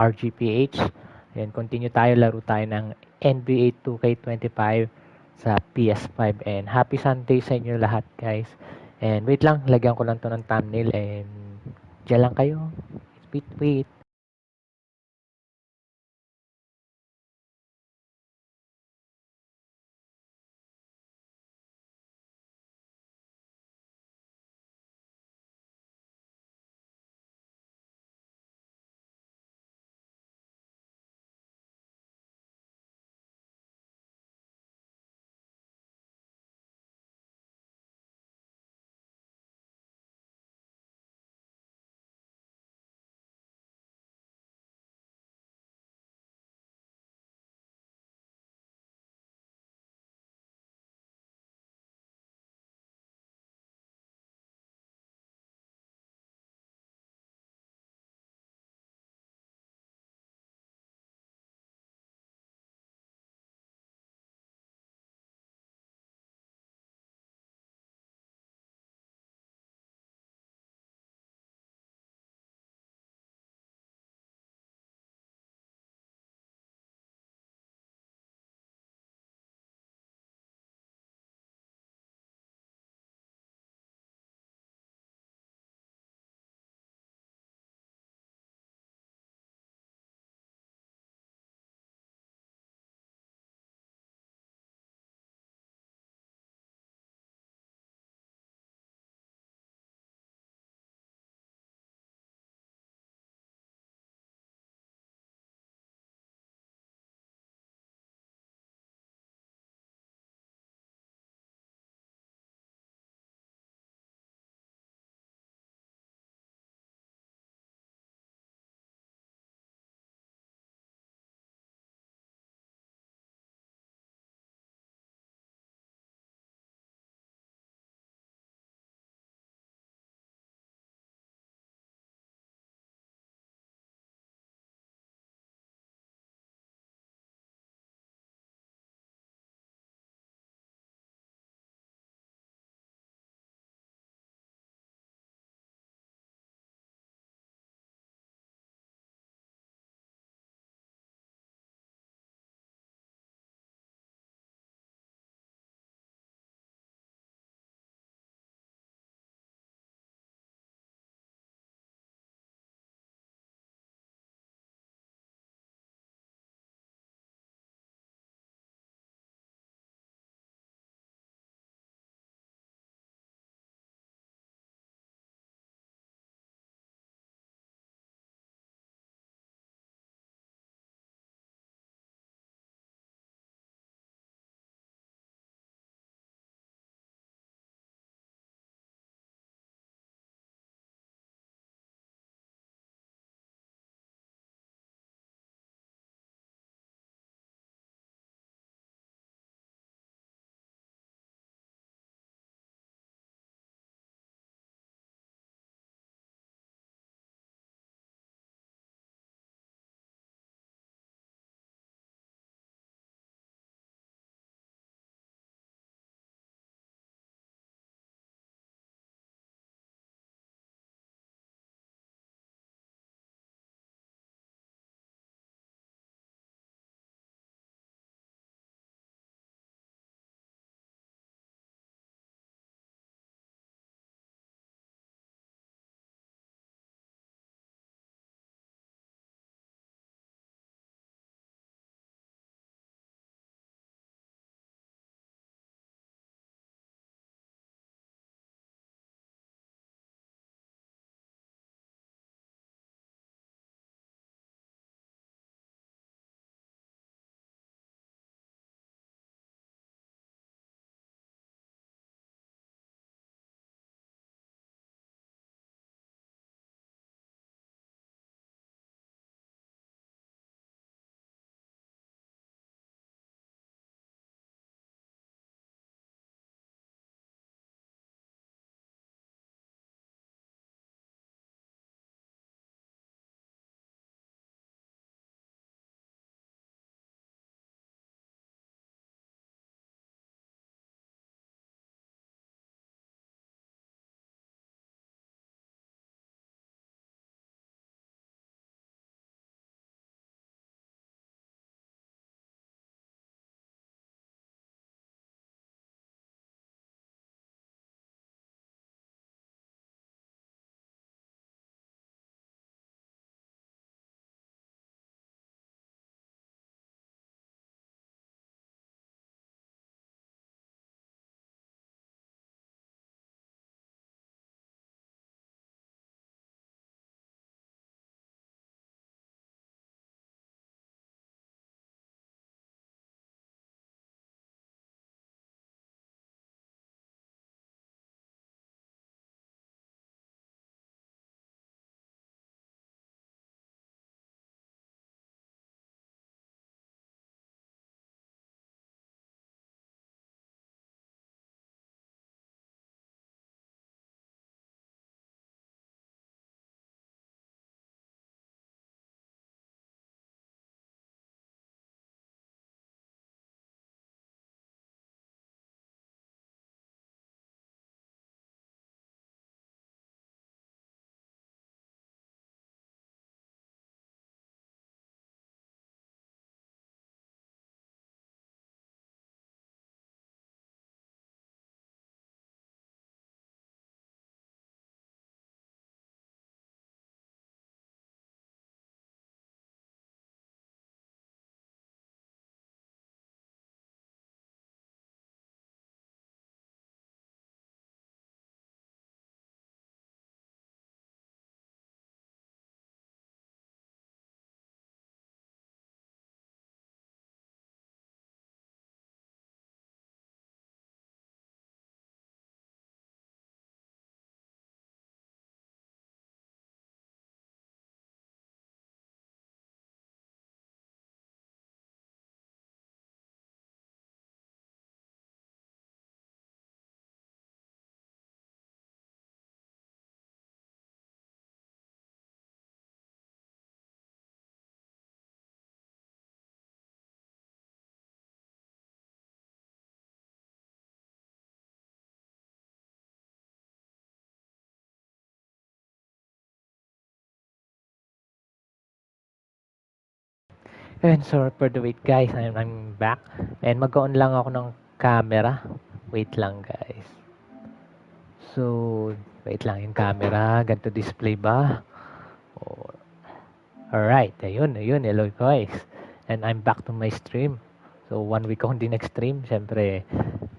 RGPH. And continue tayo, laro tayo ng NBA 2K25 sa PS5. And happy Sunday sa inyo lahat, guys. And wait lang, lagyan ko lang to ng thumbnail and diyan lang kayo. Wait. And sorry for the wait guys, I'm back. And mag-on lang ako ng camera. Wait lang guys. So, wait lang yung camera. Ganito display ba? Oh, alright, ayun, hello guys. And I'm back to my stream. So, 1 week akong di nag-stream. Siyempre,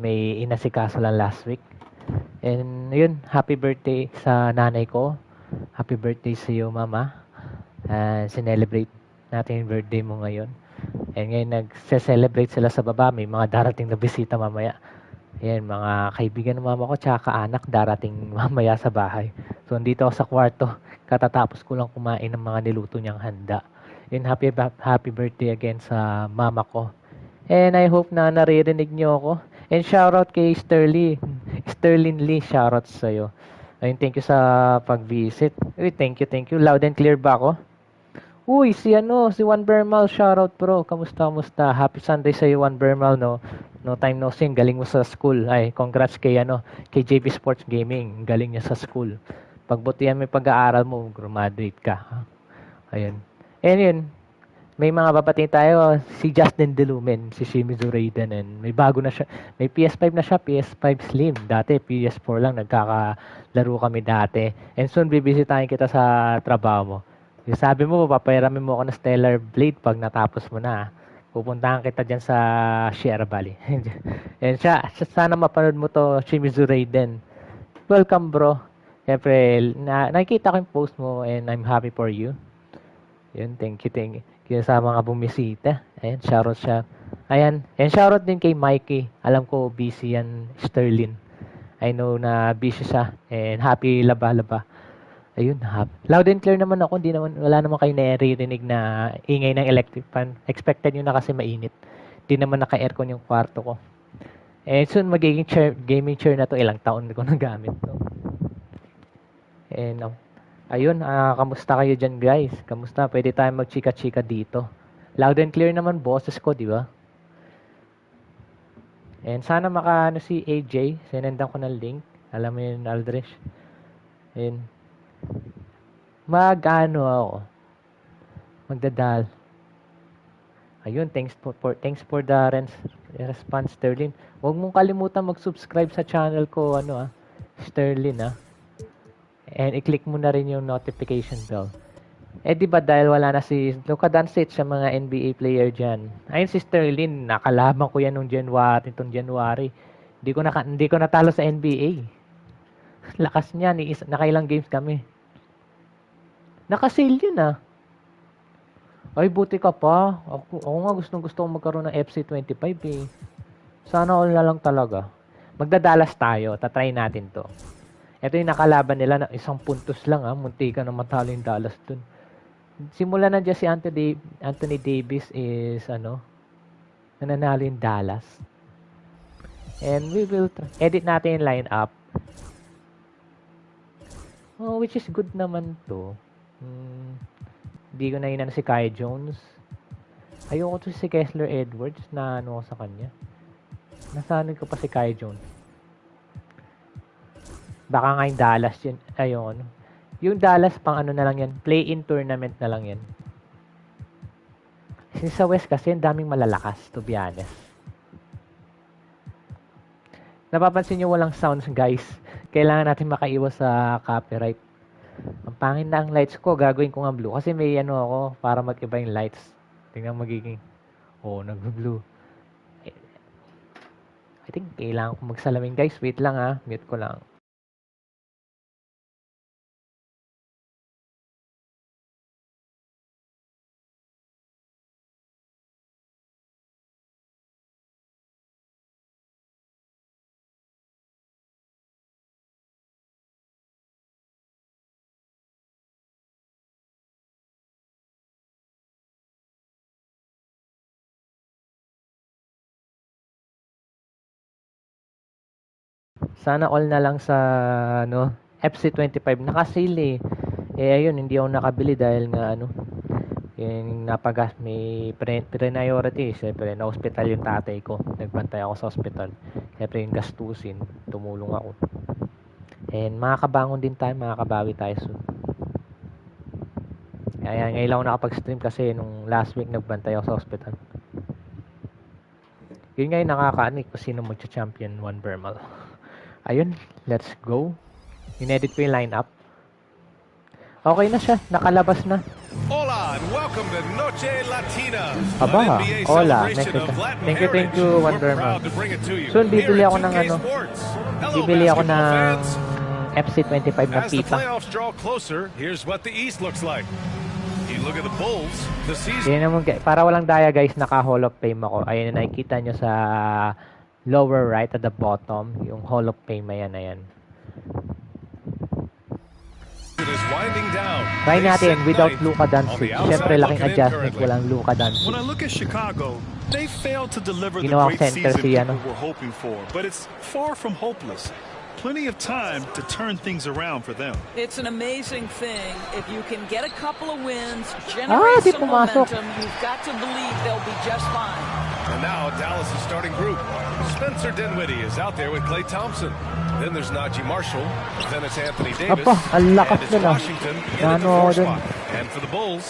may inasikaso lang last week. And yun, happy birthday sa nanay ko. Happy birthday sa iyo, mama. Sinelebrate natin yung birthday mo ngayon. And ngayon nagse-celebrate sila sa baba. May mga darating na bisita mamaya. Ayan, mga kaibigan ng mama ko tsaka anak darating mamaya sa bahay. So, nandito ako sa kwarto. Katatapos ko lang kumain ng mga niluto niyang handa. And happy birthday again sa mama ko. And I hope na naririnig niyo ako. And shoutout kay Sterling Lee, shoutout sa'yo. Ayun, thank you sa pag-visit. Uy, thank you. Loud and clear ba ako? Uy, si Juan Bermal, shoutout bro. Kamusta? Happy Sunday sa iyo, Juan Bermal, no? No time no see, galing mo sa school. Ay, congrats kay JB Sports Gaming. Galing niya sa school. Pagbutihan mo yung pag-aaral mo, graduate ka. Ayun. And yun, may mga babatiin tayo. Si Justin Delumen, si Shimizu Raiden, and may bago na siya. May PS5 na siya, PS5 Slim. Dati, PS4 lang, nagkakalaro kami dati. And soon, bibisitahin kita sa trabaho mo. Yung sabi mo, papairamin mo ako ng Stellar Blade pag natapos mo na. Pupuntahan kita dyan sa Sierra Valley. And sana mapanood mo to, Shimizu Raiden. Welcome bro. Siyempre, nakikita ko yung post mo and I'm happy for you. Yun, thank you sa mga bumisita. Ayan, shoutout siya. Ayan, and shoutout din kay Mikey. Alam ko, busy yan, Sterling. I know na busy siya. And happy laba-laba. Ayun, loud and clear naman ako. Wala naman kayo naririnig na ingay ng electric fan. Expected nyo na kasi mainit. Di naman naka-aircon yung kwarto ko. And soon, magiging gaming chair na to. Ilang taon ko na gamit to. And ayun, kamusta kayo dyan guys? Kamusta? Pwede tayo magchika-chika dito. Loud and clear naman boses ko, di ba? And sana si AJ. Sinendan ko ng link. Alam mo yun, Aldrich. And ako. Magdadal. Ayun, thanks for the response, Sterling. Huwag mong kalimutan mag-subscribe sa channel ko, Sterling, And i-click mo na rin yung notification bell. Di ba dahil wala na si Luka Doncic sa mga NBA player dyan. Ayun si Sterling, nakalaban ko yan nung January. Hindi ko natalo sa NBA. Lakas niya, nakailang games kami. Naka-sale yun Ay, buti ka pa. Ako nga gusto kong magkaroon ng FC25 eh. Sana all na lang talaga. Magdadalas tayo. Tatry natin to. Ito yung nakalaban nila na 1 puntos lang Munti ka na matalo yung Dallas dun. Simula na dyan si Anthony Davis is nananalo yung Dallas. And we will edit natin yung lineup. Which is good naman to. Hindi ko na si Kai Jones. Ayoko to si Kessler Edwards na sa kanya. Nasanin ko pa si Kai Jones. Baka nga yung Dallas yun. Ayun. Yung Dallas pang na lang yan. Play-in tournament na lang yan. Kasi sa West kasi daming malalakas to be honest. Napapansin nyo walang sounds guys. Kailangan natin makaiwas sa copyright. Ang pangin na ang lights ko, gagawin ko nga blue. Kasi may ako para mag-iba yung lights. Tingnan magiging, nag-blue. I think kailangan ko magsalamin guys. Wait lang mute ko lang. Sana all na lang sa FC25 naka-sale ayun hindi ako nakabili dahil nga yung may priority syempre na hospital yung tatay ko, nagbantay ako sa hospital, syempre yung gastusin tumulong ako, and makakabangon din tayo, makakabawi tayo soon. Ayan, ngayon lang ako nakapag-stream kasi nung last week nagbantay ako sa hospital. Yun nga yung nakakaano kung sino magcha-champion 1 Vermal. Ayun, let's go. Inedit ko yung lineup. Okay na siya, nakalabas na. Hola and welcome to Noche Latina. Aba, hola. Thank you, One Vermal. Soon, bibili ako ng ano, bibili ako ng FC25 na As the pipa. playoffs draw closer, here's what the East looks like. You look at the Bulls, the season. Yan naman, para walang daya guys, naka-Hall of Fame ako. Ayun, nakikita nyo sa lower right at the bottom, yung Hall of Fame, ayan. Is winding down. Try natin without Luka Doncic. Siyempre, laking adjustment, walang Luka Doncic. When I look at Chicago, they failed to deliver the Ginawang great center season si, people ano. were hoping for, but it's far from hopeless. Plenty of time to turn things around for them. It's an amazing thing. If you can get a couple of wins, generate some momentum, you've got to believe they'll be just fine. And now Dallas' starting group. Spencer Dinwiddie is out there with Klay Thompson. Then there's Najee Marshall. Then it's Anthony Davis. Apa, ang lakas and it's nun ah. Washington in at the Ano 4 dun? spot. And for the Bulls,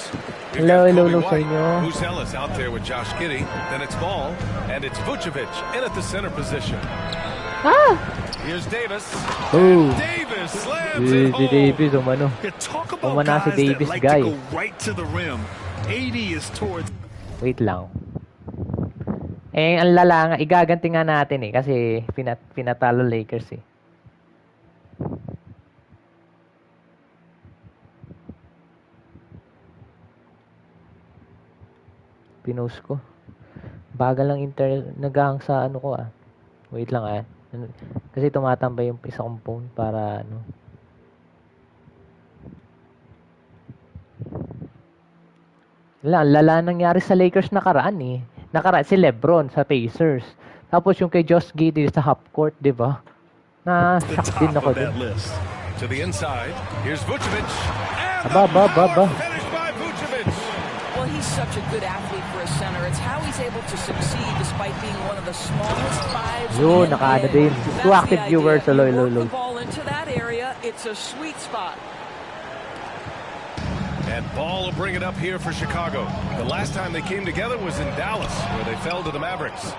we've Hello got Kobe sa White, inyo. who's Ellis out there with Josh Giddey. Then it's Ball, and it's Vucevic in at the center position. Ah! Here's Davis. Oh. Davis slams it Si home. Davis, umano. Yeah, talk about Umana si guys Davis, that like guy. to go right to the rim. 80 is towards. Wait lang. Ang lala nga, igaganti nga natin kasi pinatalo Lakers Pinost ko. Bagal lang naghahang sa ano ko Wait lang Kasi tumatambay yung isa kong phone para ano. Lala nangyari sa Lakers nakaraan Nakaraan si LeBron sa Pacers. Tapos yung kay Josh Giddey sa half court, di ba? Na-shock din ako dun. To the inside, here's Vucevic. Aba. Finished by Vucevic. Well, he's such a good athlete for a center. It's how he's able to succeed despite being one of the smallest fives. Yun, nakaano din. Two active viewers, low. Work the ball into that area. It's a sweet spot. And Ball will bring it up here for Chicago. The last time they came together was in Dallas, where they fell to the Mavericks.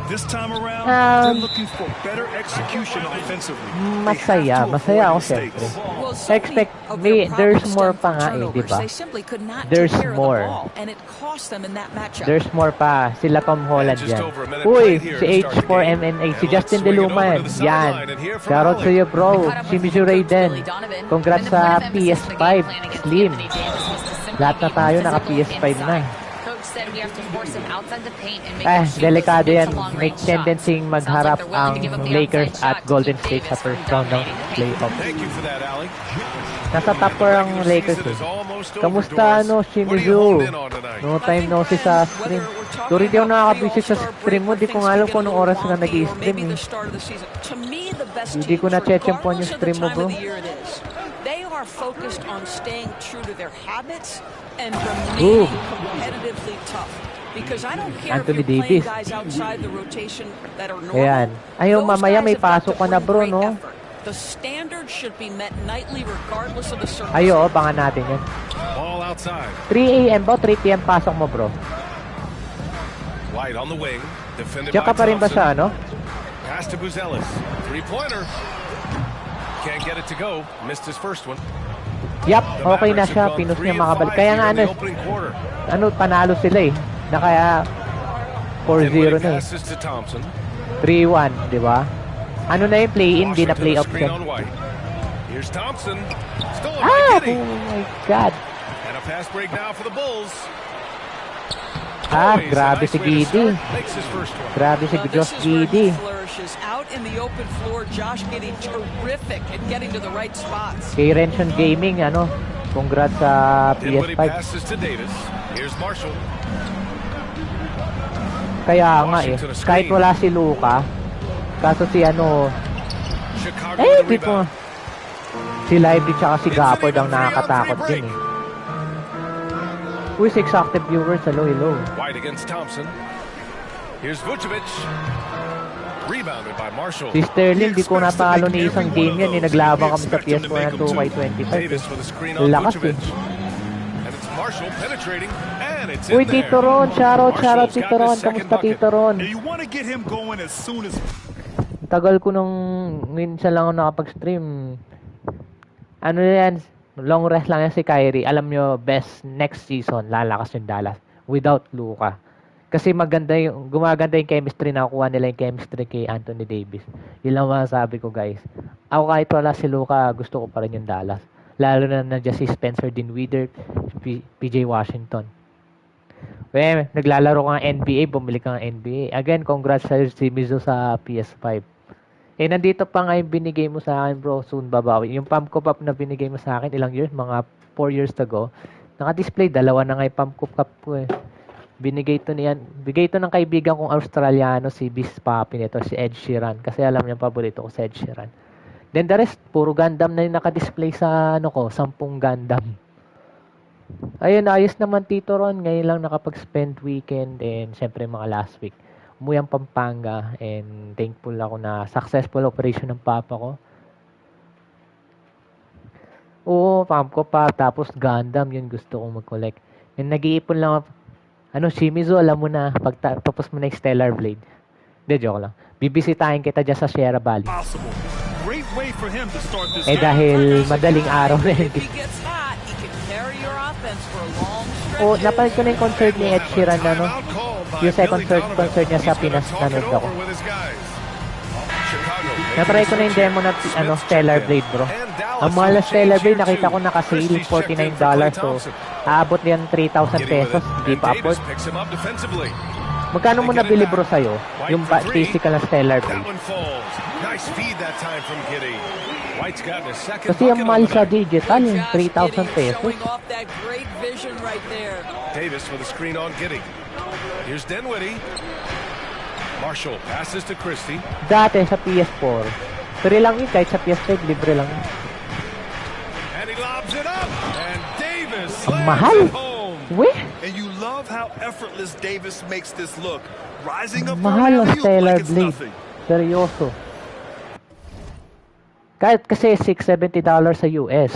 This time around, they're looking for better execution offensively. Masaya ako siyempre. Expect, there's more pa nga di ba? There's more. There's more pa. Sila Tom Holland yan. Uy, si H4MNA, si Justin DeLuma yan. Shoutout sa iyo bro. Si Mizu Raiden. Congrats sa PS5 Slim. Lahat na tayo naka PS5 na. Delikado yan. May tendency magharap ang Lakers at Golden State sa first round ng playoff. Nasa top 4 ang Lakers Kamusta si Mizu? No time no si sa stream. Dori di ako nakakabisit sa stream mo. Di ko nga alam kung anong oras ka nag-i-stream Hindi ko na-check-chempon yung stream mo bro. They are focused on staying true to their habits and remaining competitively tough. Because I don't care Anthony if you're Davis. playing guys outside the rotation that are normal. Ayan. Ayaw, Those mamaya guys may have got pasok to ka put na a bro, great no? effort. The standard should be met nightly regardless of the circumstances. Ayo, abangan natin yan. Ball outside. 3 a.m. ba? 3 p.m. pasok mo bro. White on the wing. Defended Diyan by ka pa rin ba Thompson. sa ano? Pass to Buzelis. Three-pointer. Can't get it to go. Missed his first one. Yap, okay na siya. Pinus niya makabalik. Kaya nga panalo sila Na kaya 4-0 na 3-1, di ba? Ano na yung play-in, di na play-off siya. Here's Thompson. Oh my God. And a pass break now for the Bulls. Grabe si Giddey. Grabe si Josh Giddey. Out in the open floor, Josh Giddey terrific at getting to the right spots. Kay Rention Gaming, congrats sa PS5. Passes to Davis. Here's Marshall. Kaya nga kahit wala si Luka, kaso si di po. Si Lively tsaka si Gafford ang nakakatakot din Uy, 6 active viewers, hello. White against Thompson. Here's Vucevic. Rebounded by Marshall. Si Sterling, di ko natalo ni isang game yan. Naglabang kami sa PS4 ng 2K25. Lakas Marshall penetrating, and it's Uy, in there. Tito Ron. Shoutout, Marshall's Tito got Ron. his second Kamusta, bucket. Tito Ron? And you want to get him going as soon as... Tagal ko nung minsan lang ako nakapag-stream. Ano yan? Long rest lang yan si Kyrie. Alam nyo, best next season, lalakas yung Dallas. Without Luka. Kasi gumaganda yung chemistry, nakuha nila yung chemistry kay Anthony Davis. Yun lang masasabi ko, guys. Ako kahit wala si Luka, gusto ko pa rin yung Dallas. Lalo na nandiyan si Spencer Dinwiddie, PJ Washington. Well, naglalaro ka ng NBA, bumili ka ng NBA. Again, congrats sa si Mizu sa PS5. Nandito pa nga yung binigay mo sa akin, bro. Soon babawi. Yung pump cup na binigay mo sa akin, ilang years? Mga 4 years ago. Naka-display, dalawa na nga yung pump cup ko eh. Bigay ito ng kaibigan kong Australiano, si Bis Papi nito, si Ed Sheeran. Kasi alam niya, paborito ko si Ed Sheeran. Then the rest, puro Gundam na yung naka-display sa 10 Gundam. Ayun, ayos naman Tito Ron. Ngayon lang nakapag-spend weekend and syempre mga last week. Umuwi ang Pampanga and thankful ako na successful operation ng papa ko. Oo, pump ko pa. Tapos Gundam, yun gusto kong mag-collect. And nag-iipon lang ako. Shimizu, alam mo na, tapos mo na yung Stellar Blade. Hindi, joke lang. Bibisitahin kita dyan sa Sierra Valley. Great way for him to start this Dahil madaling araw na yun. Napanood ko na yung concert ni Ed Sheeran na, no? Yung second concert niya sa Pinas, nanood ako. Napray ko na yung demo na, Stellar Blade, bro. Ang mahal na Stellar Blade, nakita ko naka-sale, $49. So, aabot yan 3,000 pesos. Hindi pa abot. Magkano mo nabili, bro, sa'yo? Yung physical na Stellar Blade. Kasi ang mahal sa digital, 3,000 pesos. Davis with a screen on Giddey. Here's Dinwiddie. Marshall passes to Christie. Dati sa PS4, free lang yun. Kahit sa PS5, libre lang yun. And he lobs it up. And Davis ang mahal. Weh. And you love how effortless Davis makes this look. Rising up mahal ang Stellar like it's Blade. nothing. Seryoso. Kahit kasi $670 sa US.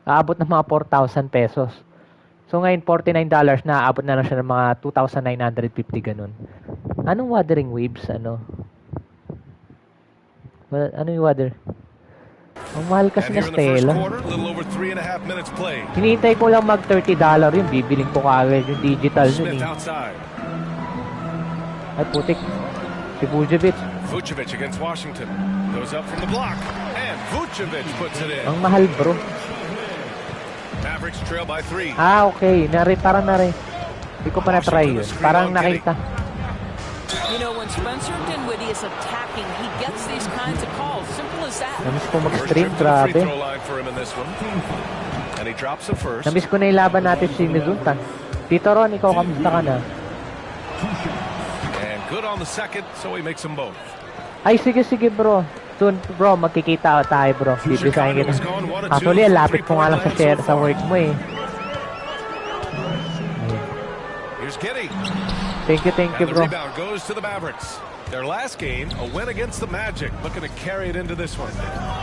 Aabot ng mga 4,000 pesos. So ngayon, $49 na, aabot na lang siya ng mga 2,950 ganun. Anong Wuthering Waves? Ano yung Wuthering? Ang mahal kasi na Stella. Hinihintay ko lang mag $30 yun. Bibiling ko kagad yung digital yun eh. Ay putik. Si Vucevic. Vucevic against Washington. Goes up from the block. And Vucevic puts it in. Ang mahal, bro. Mavericks trail by 3. Okay. Parang hindi ko pa na-try yun. Parang nakita. You know, when Spencer Dinwiddie is attacking, he gets these kinds of calls. Simple as that. Namiss ko mag-stream, grabe. Namiss ko na yung laban natin si Mizunta. Tito Ron, ikaw kamusta ka na? And good on the second, so he makes them both. Ay, sige bro. Soon, bro, magkikita tayo, bro. Bibisahin kita. Actually, lapit ko nga lang sa work mo eh. Here's Giddey. Thank you, bro. The rebound goes to the Mavericks. Their last game, a win against the Magic, looking to carry it into this one.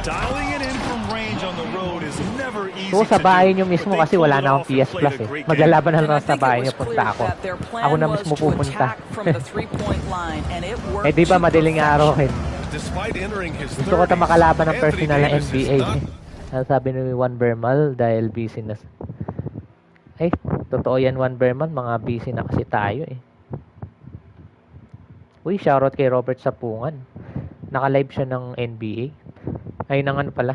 Dialing it in from range on the road is never easy. So, sa bahay nyo mismo kasi wala na akong PS Plus eh. Maglalaban na lang sa bahay nyo, punta ako. Ako na mismo pupunta. Di ba madaling araw eh. Gusto ko makalaban ng personal na NBA eh. Sabi ni Juan Bermal dahil busy na. Ay, totoo yan Juan Bermal, mga busy na kasi tayo eh. Uy, shoutout kay Robert Sapungan. Naka-live siya ng NBA. Ay, nang ano pala.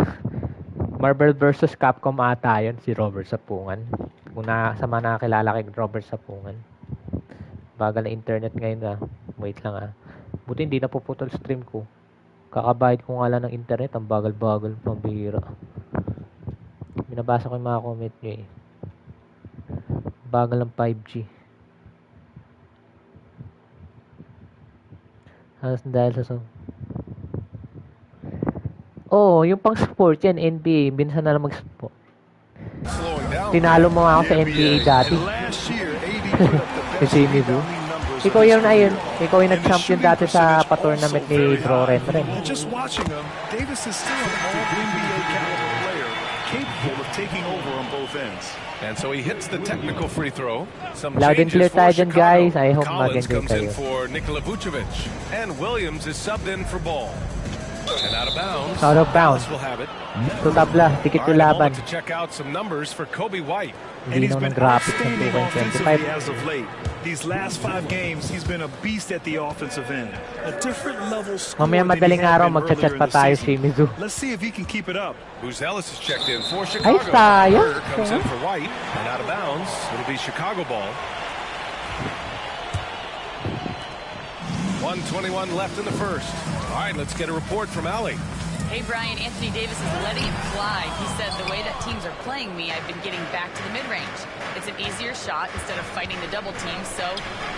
Marvel vs. Capcom ata yun, si Robert Sapungan. Kung sa mga nakakilala kay Robert Sapungan. Bagal na internet ngayon ah. Wait lang ah. Buti hindi napuputol stream ko. Kakabayad ko nga lang ng internet. Ang bagal-bagal, pambihira. Binabasa ko yung mga comment nyo eh. Bagal ng 5G. Dahil sa yung pang sport yan, NBA. Binsan na lang mag-sport. Tinalo mo ako sa NBA dati. Si Jimmy Boo. Ikaw yung Ikaw yung nag-champion dati sa pa-tournament ni Bro Ren. Just watching him, Davis is still an all-NBA caliber player. capable of taking over on both ends. And so he hits the technical free throw. Some Loud and clear changes for tayo dyan, guys. Chicago. I hope Collins mag-enjoy comes in kayo. for Nikola Vucevic. And Williams is subbed in for Ball. And out of bounds. Out of bounds. Dallas will have it. Ito tabla, tikit All yung right, a laban. moment to check out some numbers for Kobe White. And he's Linaw been ng graphics ng outstanding offensively 2.25. as of late. These last 5 games, he's been a beast at the offensive end. A different level score Mamaya than he madaling had araw, been magchat-chat earlier pa in the tayo season. si Mizu. Let's see if he can keep it up. Ellis is checked in for Chicago. Ay, sayang. Herder comes in for White. And out of bounds, it'll be Chicago ball. 1:21 left in the first. All right, let's get a report from Allie. Hey, Brian, Anthony Davis is letting it fly. He said, the way that teams are playing me, I've been getting back to the mid-range. It's an easier shot instead of fighting the double team, so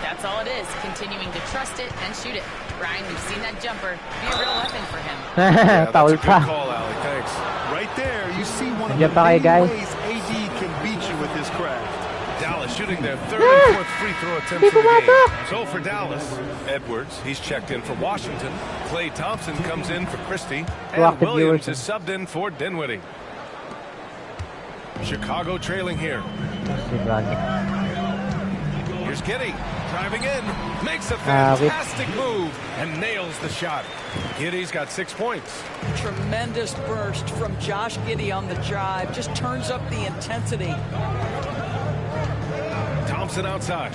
that's all it is, continuing to trust it and shoot it. Brian, we've seen that jumper. Be a real weapon for him. Yeah, that's Foul a good pa. call, Allie. Thanks. Right there, you see one of Nandiyan the pa kayo, many guys. ways AD can beat you with his craft. Dallas shooting their third and fourth free throw attempts of the game. So for Dallas, Edwards, he's checked in for Washington. Klay Thompson comes in for Christie. And Proactive Williams viewers. is subbed in for Dinwiddie. Chicago trailing here. Here's Giddey driving in, makes a wait. fantastic move, and nails the shot. Giddey's got 6 points. Tremendous burst from Josh Giddey on the drive. Just turns up the intensity. Thompson outside.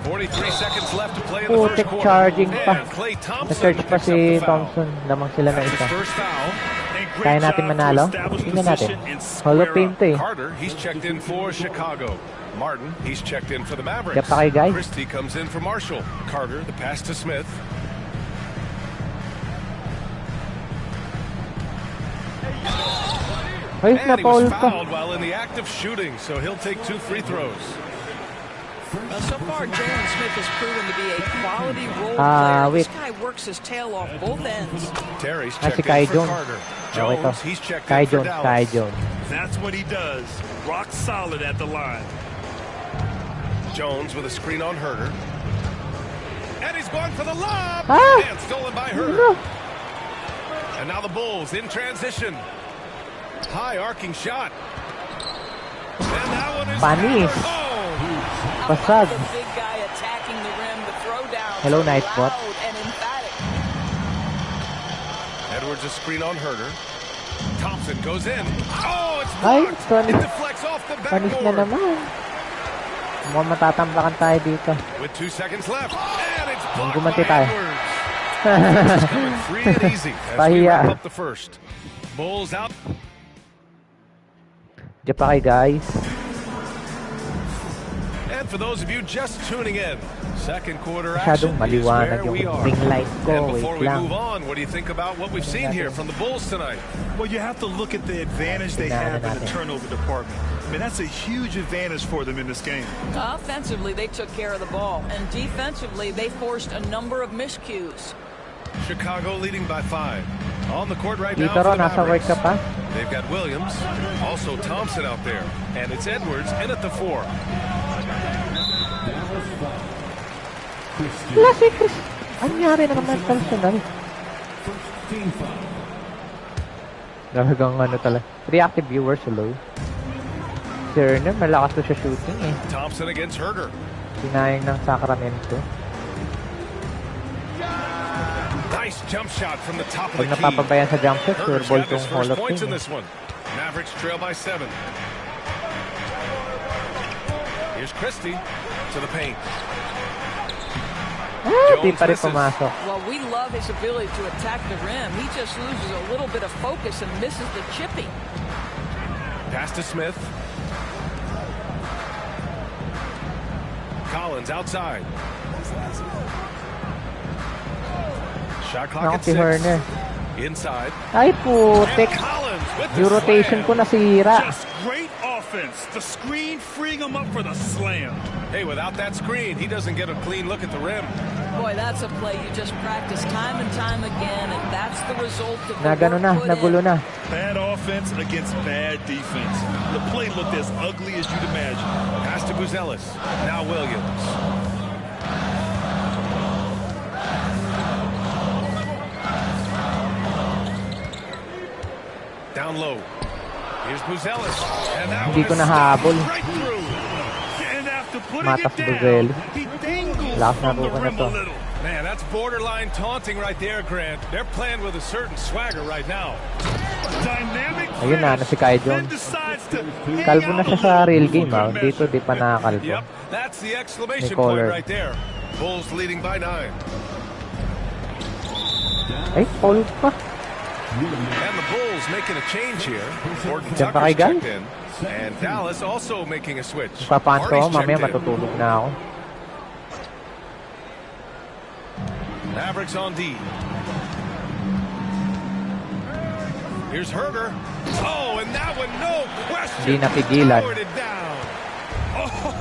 43 seconds left to play in the first Putik quarter. charging pa. And Klay Thompson Na-search pa picks up si the foul. Thompson. Lamang sila na That's isa. his first foul. And great Kaya natin job to manalo? establish Tingnan natin. position and Hall of square Fame up. to eh. Carter, he's checked in for Chicago. Martin, he's checked in for the Mavericks. Kaya pa kayo, guys. Christie comes in for Marshall. Carter, the pass to Smith. Ay, And he na-foul was pa. fouled while in the act of shooting, so he'll take 2 free throws. So far, Jalen Smith has proven to be a quality role Ah, player. This wait. guy works his tail off both ends. Terry's Ah, checked si Kai in for Jones. Carter. Okay to. Jones, he's checked Kai in for Jones, Dallas. Kai Jones. That's what he does. Rock solid at the line. Jones with a screen on Herder. And he's going for the lob. Ah! And stolen by Herder. No. And now the Bulls in transition. High arcing shot. And that one is Panis. hammered home. Pasag. The big guy attacking the rim. The throwdown. Hello, Nightbot. Loud and emphatic. Edwards a screen on Herder. Thompson goes in. Oh, it's Ay, blocked. panis. It deflects off the Panis na backboard. naman. Mukhang matatambakan tayo dito. With 2 seconds left. And it's blocked Gumanti by tayo. Edwards. It's coming free and easy as we Pahiya. wrap up the first. Bulls out. Diyan pa kayo, guys. And for those of you just tuning in, second quarter Masyadong action is maliwanag where we yung are. ring light ko. And before Wait we lang. move on, what do you think about what we've seen here from the Bulls tonight? Well, you have to look at the advantage they have in the turnover department. I mean, that's a huge advantage for them in this game. Offensively, they took care of the ball. And defensively, they forced a number of miscues. Chicago leading by 5. On the court right now Dito for ro, the nasa work Mavericks. ka pa? They've got Williams, also Thompson out there. And it's Edwards in at the 4. Wala si Chris. Ano nangyari na naman personal? Talagang ano talaga. Reactive viewers, hello. Turner, malakas to siya shooting eh. Thompson against Herder. Sinayang ng Sacramento. Nice jump shot from the top of Pag the key. napapabayan sa jump shot, sure Herder's ball got his tong Hall first of points in Fame. this one. Mavericks trail by 7. Here's Christie to the paint. Ah, di Jones pa rin misses. pumasok. Well, we love his ability to attack the rim. He just loses a little bit of focus and misses the chipping. Pass to Smith. Collins outside. Shot clock at Ako si 6. Herner. Inside. Ay, And putik. Collins with the Yung rotation slam. ko nasira. Just great offense. The screen freeing him up for the slam. Hey, without that screen, he doesn't get a clean look at the rim. Boy, that's a play you just practice time and time again, and that's the result of the Nagano work na, put nagulo in. na. Bad offense against bad defense. The play looked as ugly as you'd imagine. Pass to Buzelis. Now Williams. Down low. Here's Buzelis. And that Hindi ko nahabol. right through. And after putting Matas it Buzelis. down, he dangles Lakas na from the ruka na rim to. a little. Man, that's borderline taunting right there, Grant. They're playing with a certain swagger right now. Dynamic Ayun na, si Kai Jones. then decides to hang Kalbo na out siya a sa little real for game, good Dito, measure. di pa nakakalbo. Yep, that's the exclamation Nicoller. point right there. Bulls leading by 9. Ay, foul pa. And the Bulls making a change here. Horton Diyan pa kay Tucker's Guy? checked in. And Dallas also making a switch. Papanto ako, Hardy's mamaya checked in. matutulog na ako. Mavericks on D. Here's Herder. Oh, and that one, no question. Hindi napigilan. Powered it down.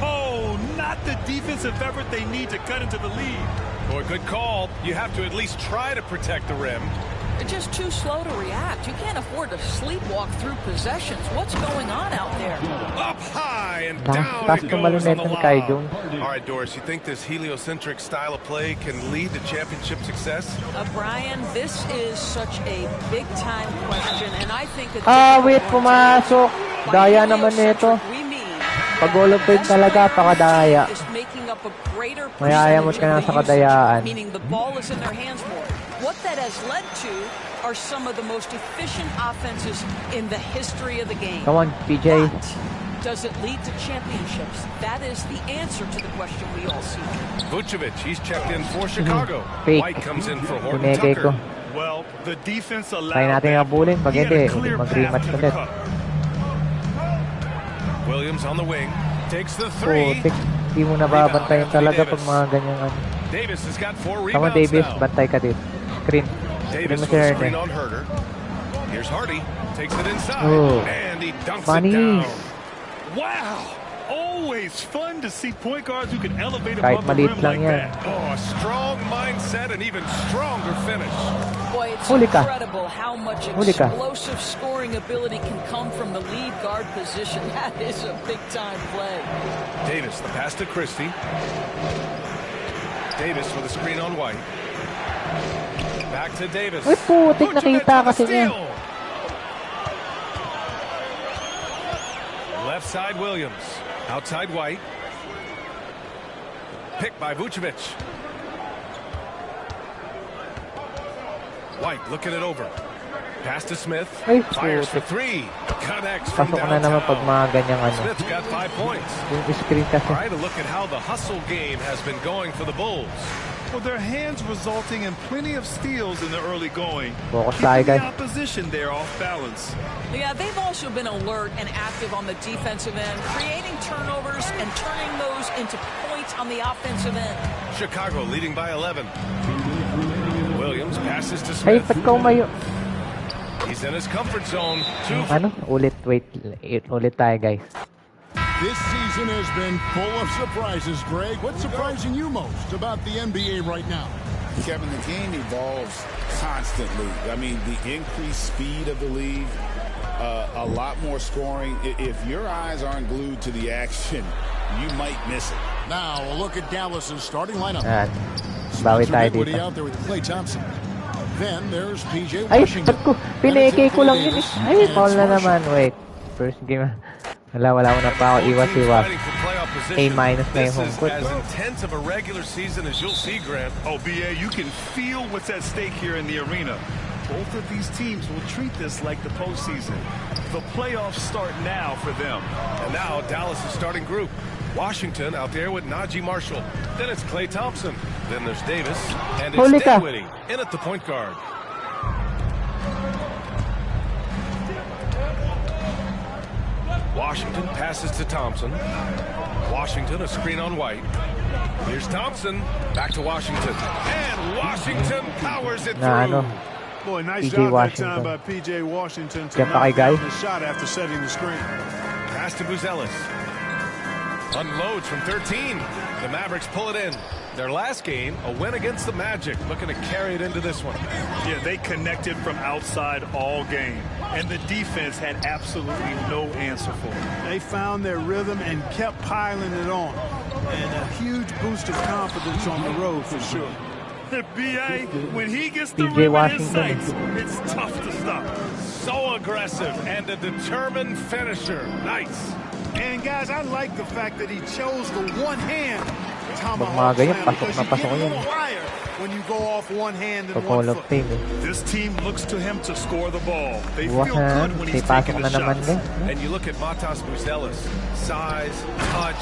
Oh, not the defensive effort they need to cut into the lead. Boy, good call. You have to at least try to protect the rim. They're just too slow to react. You can't afford to sleepwalk through possessions. What's going on out there? Up high and Tas down it tumalon goes on nito the ni Kai lob. Jones. All right, Doris, you think this heliocentric style of play can lead to championship success? Brian, this is such a big-time question, and I think a Wait, pumasok. Daya naman nito. Pag all of it talaga, pakadaya. Mayayamot ka na sa kadayaan. Meaning the ball is in their hands more. What that has led to are some of the most efficient offenses in the history of the game. Come on, PJ. But does it lead to championships? That is the answer to the question we all see. Vucevic, he's checked in for Chicago. Fake. White comes in for Horton Pineke ko. Tucker. Well, the defense allowed Try natin that. habulin. Pag He had hindi, a clear mag-rematch path to ulit. the cup. Williams on the wing. Takes the three. Putik. Hindi mo nababantayan talaga pag mga ganyang ano. Davis has got 4 Come on, rebounds Davis. now. Bantay ka dito. Screen. Davis Screen mo with si a Herder. screen on Herder. Here's Hardy. Takes it inside. Oh. And he dunks Funny. it down. Wow! Always fun to see point guards who can elevate Kahit above the maliit rim lang like yan. that. Oh, a strong mindset and even stronger finish. Boy, it's Huli ka. incredible how much Huli ka. explosive scoring ability can come from the lead guard position. That is a big-time play. Davis, the pass to Christie. Davis with a screen on White. Back to Davis. Uy, putik. Vucevic Nakita on the kasi niya. steal. Left side Williams. Outside White. Picked by Vucevic. White looking it over. Pass to Smith. Ay, Fires for putik. 3. Connects from Pasok na naman pag downtown. mga ganyang ano. Smith's got 5 points. Yung screen kasi. All right, a look at how the hustle game has been going for the Bulls. Well, their hands resulting in plenty of steals in the early going. Focus tayo, Keeping guys. the opposition there off balance. Yeah, they've also been alert and active on the defensive end, creating turnovers and turning those into points on the offensive end. Chicago leading by 11. Williams passes to Ay, Smith. ba't ka umayo? He's in his comfort zone. 2 Ano? Ulit, wait. Ulit tayo, guys. This season has been full of surprises, Greg. What's surprising you most about the NBA right now? Kevin, the game evolves constantly. I mean, the increased speed of the league, a lot more scoring. If your eyes aren't glued to the action, you might miss it. Now, a look at Dallas's starting lineup. Ayan. Bawi Spencer tayo Dinwiddie dito. out there with Klay Thompson. Then there's PJ Ay, Washington. ba't ko? Pineke ko lang yun eh. Ay, foul na naman. Wait. First game. Wala ko na pa ako. Iwas-iwas. fighting for playoff A- position. na yung This home is court. as intense of a regular season as you'll see, Grant. Oh, BA, you can feel what's at stake here in the arena. Both of these teams will treat this like the postseason. The playoffs start now for them. And now Dallas' starting group. Washington out there with Najee Marshall. Then it's Klay Thompson. Then there's Davis. And it's Huli ka. Dinwiddie in at the point guard. Washington passes to Thompson. Washington, a screen on White. Here's Thompson. Back to Washington. And Washington powers it Na through. ano. Boy, nice PJ job that Washington. time by PJ Washington to Yan pa kay knock Guy. down the shot after setting the screen. Pass to Buzelis. Unloads from 13. The Mavericks pull it in. Their last game, a win against the Magic. Looking to carry it into this one. Yeah, they connected from outside all game, and the defense had absolutely no answer for it. They found their rhythm and kept piling it on. And a huge boost of confidence on the road for sure. BA, when he gets the PJ rim in his Washington. sights, it's tough to stop. So aggressive and a determined finisher. Nice. And guys, I like the fact that he chose the one hand Pag mga tomahawk ganyan, slam pasok because na you pasok get a yun. little higher when you go off one hand and Pag one Hall of foot. Fame eh. This team looks to him to score the ball. They Buwas feel na yan. good when May he's pasok taking na the naman shots. din. And you look at Matas Buzelis. Size, touch,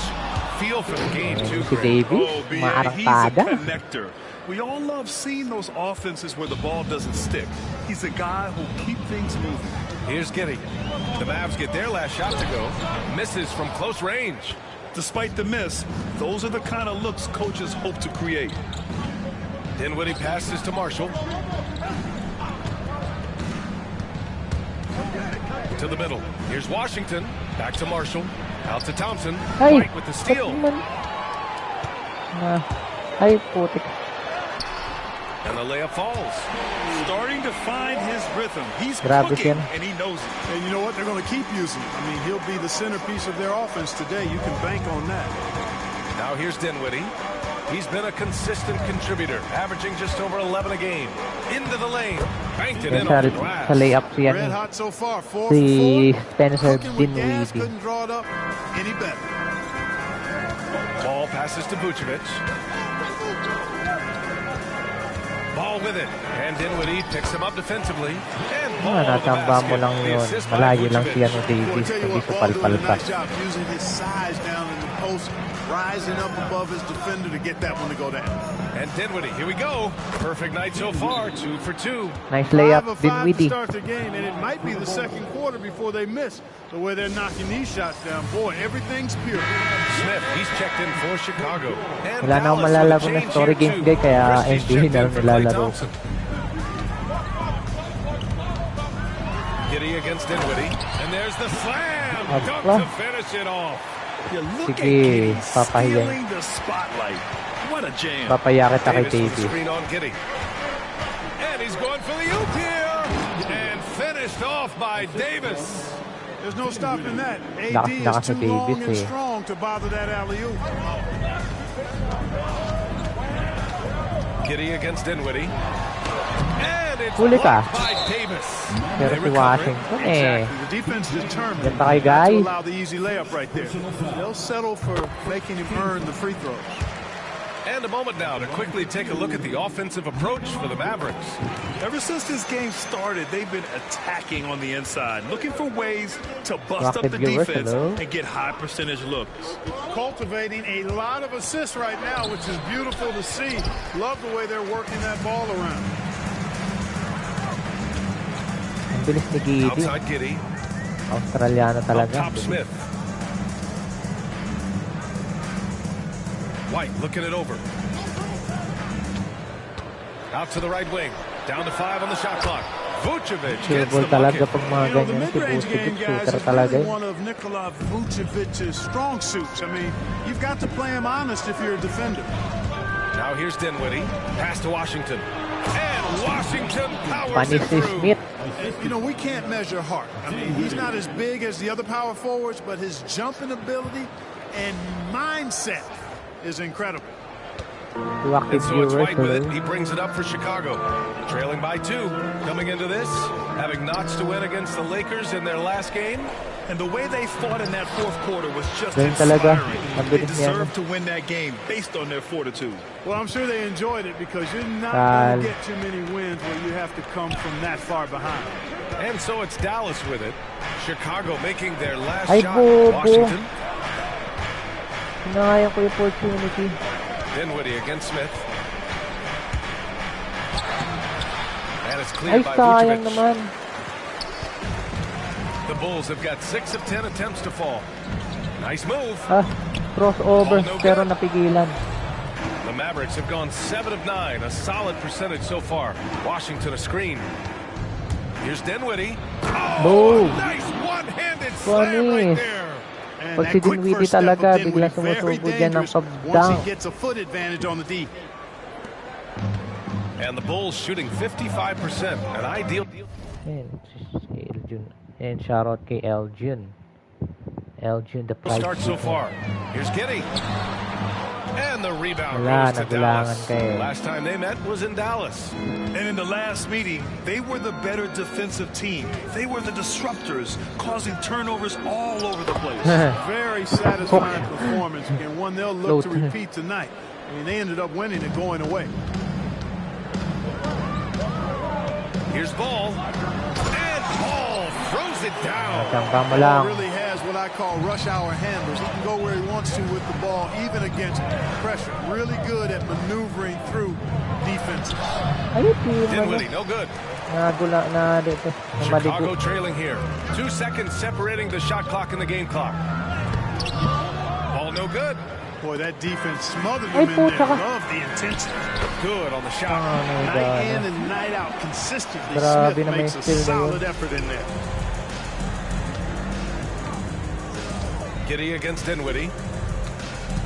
feel for the game too. Si Davis, Oh, he's a maarangkada. connector. We all love seeing those offenses where the ball doesn't stick. He's a guy who'll keep things moving. Here's Giddy. The Mavs get their last shot to go. Misses from close range. Despite the miss, those are the kind of looks coaches hope to create. Dinwiddie passes to Marshall. To the middle. Here's Washington. Back to Marshall. Out to Thompson. Ay! White with the steal. Ay, putik. And the layup falls. Starting to find his rhythm. He's Grabe cooking, siya. and he knows it. And you know what? They're going to keep using him. I mean, he'll be the centerpiece of their offense today. You can bank on that. Now here's Dinwiddie. He's been a consistent contributor, averaging just over 11 a game. Into the lane. Banked it in Sa, on the sa glass. layup si, Red hot so far. 4 si for 4. Spencer Cooking with gas, Dinwiddie. couldn't draw it up any better. Ball passes to Vucevic. Ball with it. And Dinwiddie picks him up defensively. And ball to the Natamba mo basket. lang The yun. assist by Malayo lang Vucevic. siya no Well, I Davis. tell you Hindi what, sa Ball doing a palpalpas. nice job using his size down in the post, rising up above his defender to get that one to go down. And Dinwiddie, here we go. Perfect night so far, 2 for 2. Nice 5 layup, of 5 to Dinwiddie. start the game, and it might be the second quarter before they miss the way they're knocking these shots down. Boy, everything's pure. Smith, he's checked in for Chicago. And Wala na akong Dallas with a malalaro na change story here, game too. guy, kaya Christie's NBA checked na in lang for Klay nilalaro. Thompson. Giddy against Dinwiddie. And there's the slam. Dunk Aba. to finish it off. You look at Sige, Giddy papahiya. stealing the spotlight. What a jam. Papaya kita kay Davis with the Davis. screen on Giddy. And he's going for the oop here. And finished off by Davis. There's no stopping that. AD Lakas is ni too long Davis and eh. strong to bother that alley-oop. Giddy against Dinwiddie. And it's Huli ka. blocked by Davis. Pero They si recover it. Washington eh. Exactly. The defense is determined Ganda kay not to guys. allow the easy layup right there. They'll settle for making him earn the free throws. And a moment now to quickly take a look at the offensive approach for the Mavericks. Ever since this game started, they've been attacking on the inside, looking for ways to bust up Rocket the viewers, defense hello. and get high percentage looks. Cultivating a lot of assists right now, which is beautiful to see. Love the way they're working that ball around. Ang bilis ni Giddy. Outside Giddy. Australiano Up talaga. top Smith. White looking it over. Out to the right wing. Down to 5 on the shot clock. Vucevic gets Dribble the talaga bucket. pag mga You know, the ganyan. Si mid-range game, Vucevic guys, shooter is talaga really yun. one of Nikola Vucevic's strong suits. I mean, you've got to play him honest if you're a defender. Now here's Dinwiddie. Pass to Washington. And Washington powers Panis it si through. Smith. You know, we can't measure heart. I mean, he's not as big as the other power forwards, but his jumping ability and mindset is incredible. To active And so it's viewers. White with it. Hello. He brings it up for Chicago. Trailing by 2. Coming into this, having knots to win against the Lakers in their last game. And the way they fought in that fourth quarter was just Ganun talaga. inspiring. Ang They bilis niya. deserved to win that game based on their fortitude. Well, I'm sure they enjoyed it because you're not Tal. going to get too many wins where you have to come from that far behind. And so it's Dallas with it. Chicago making their last Ay, shot. bobo. Washington. Hinayang ko yung opportunity. Dinwiddie against Smith. And it's Ay, cleared by sayang Vucevic. naman. The Bulls have got 6 of 10 attempts to fall. Nice move. Crossover, Oh, no pero good. napigilan. The Mavericks have gone 7 of 9, a solid percentage so far. Washington a screen. Here's Dinwiddie. Boom. Nice one-handed slam right Panis. there. And Pag that si quick Dinwiddie first step of talaga, Dinwiddie, biglang very sumusubo dyan ng dangerous once pag-dunk. he gets a foot advantage on the D. And the Bulls shooting 55%, an ideal. Ayan, si Eljun. And shoutout kay Eljun. Eljun, the prize. Start so far. Here's Giddy. And the rebound Wala, goes to nagulangan Dallas. ka eh. Last time they met was in Dallas. And in the last meeting, they were the better defensive team. They were the disruptors, causing turnovers all over the place. Very satisfying performance, and one they'll look to repeat tonight. I mean, they ended up winning and going away. Here's Ball. And Ball throws it down. Tangka mo lang. Really has what I call rush hour handles. He can go where he wants to with the ball, even against pressure. Really good at maneuvering through defenses. Ayun, team. Dinwiddie, no good. Dito. Chicago trailing here. 2 seconds separating the shot clock and the game clock. Ball no good. Boy, that defense smothered him in there. Love the intensity. Good on the shot. Night in and night out, consistently. Grabe Smith na may makes a steal na solid yun. effort in there. Giddy against Dinwiddie.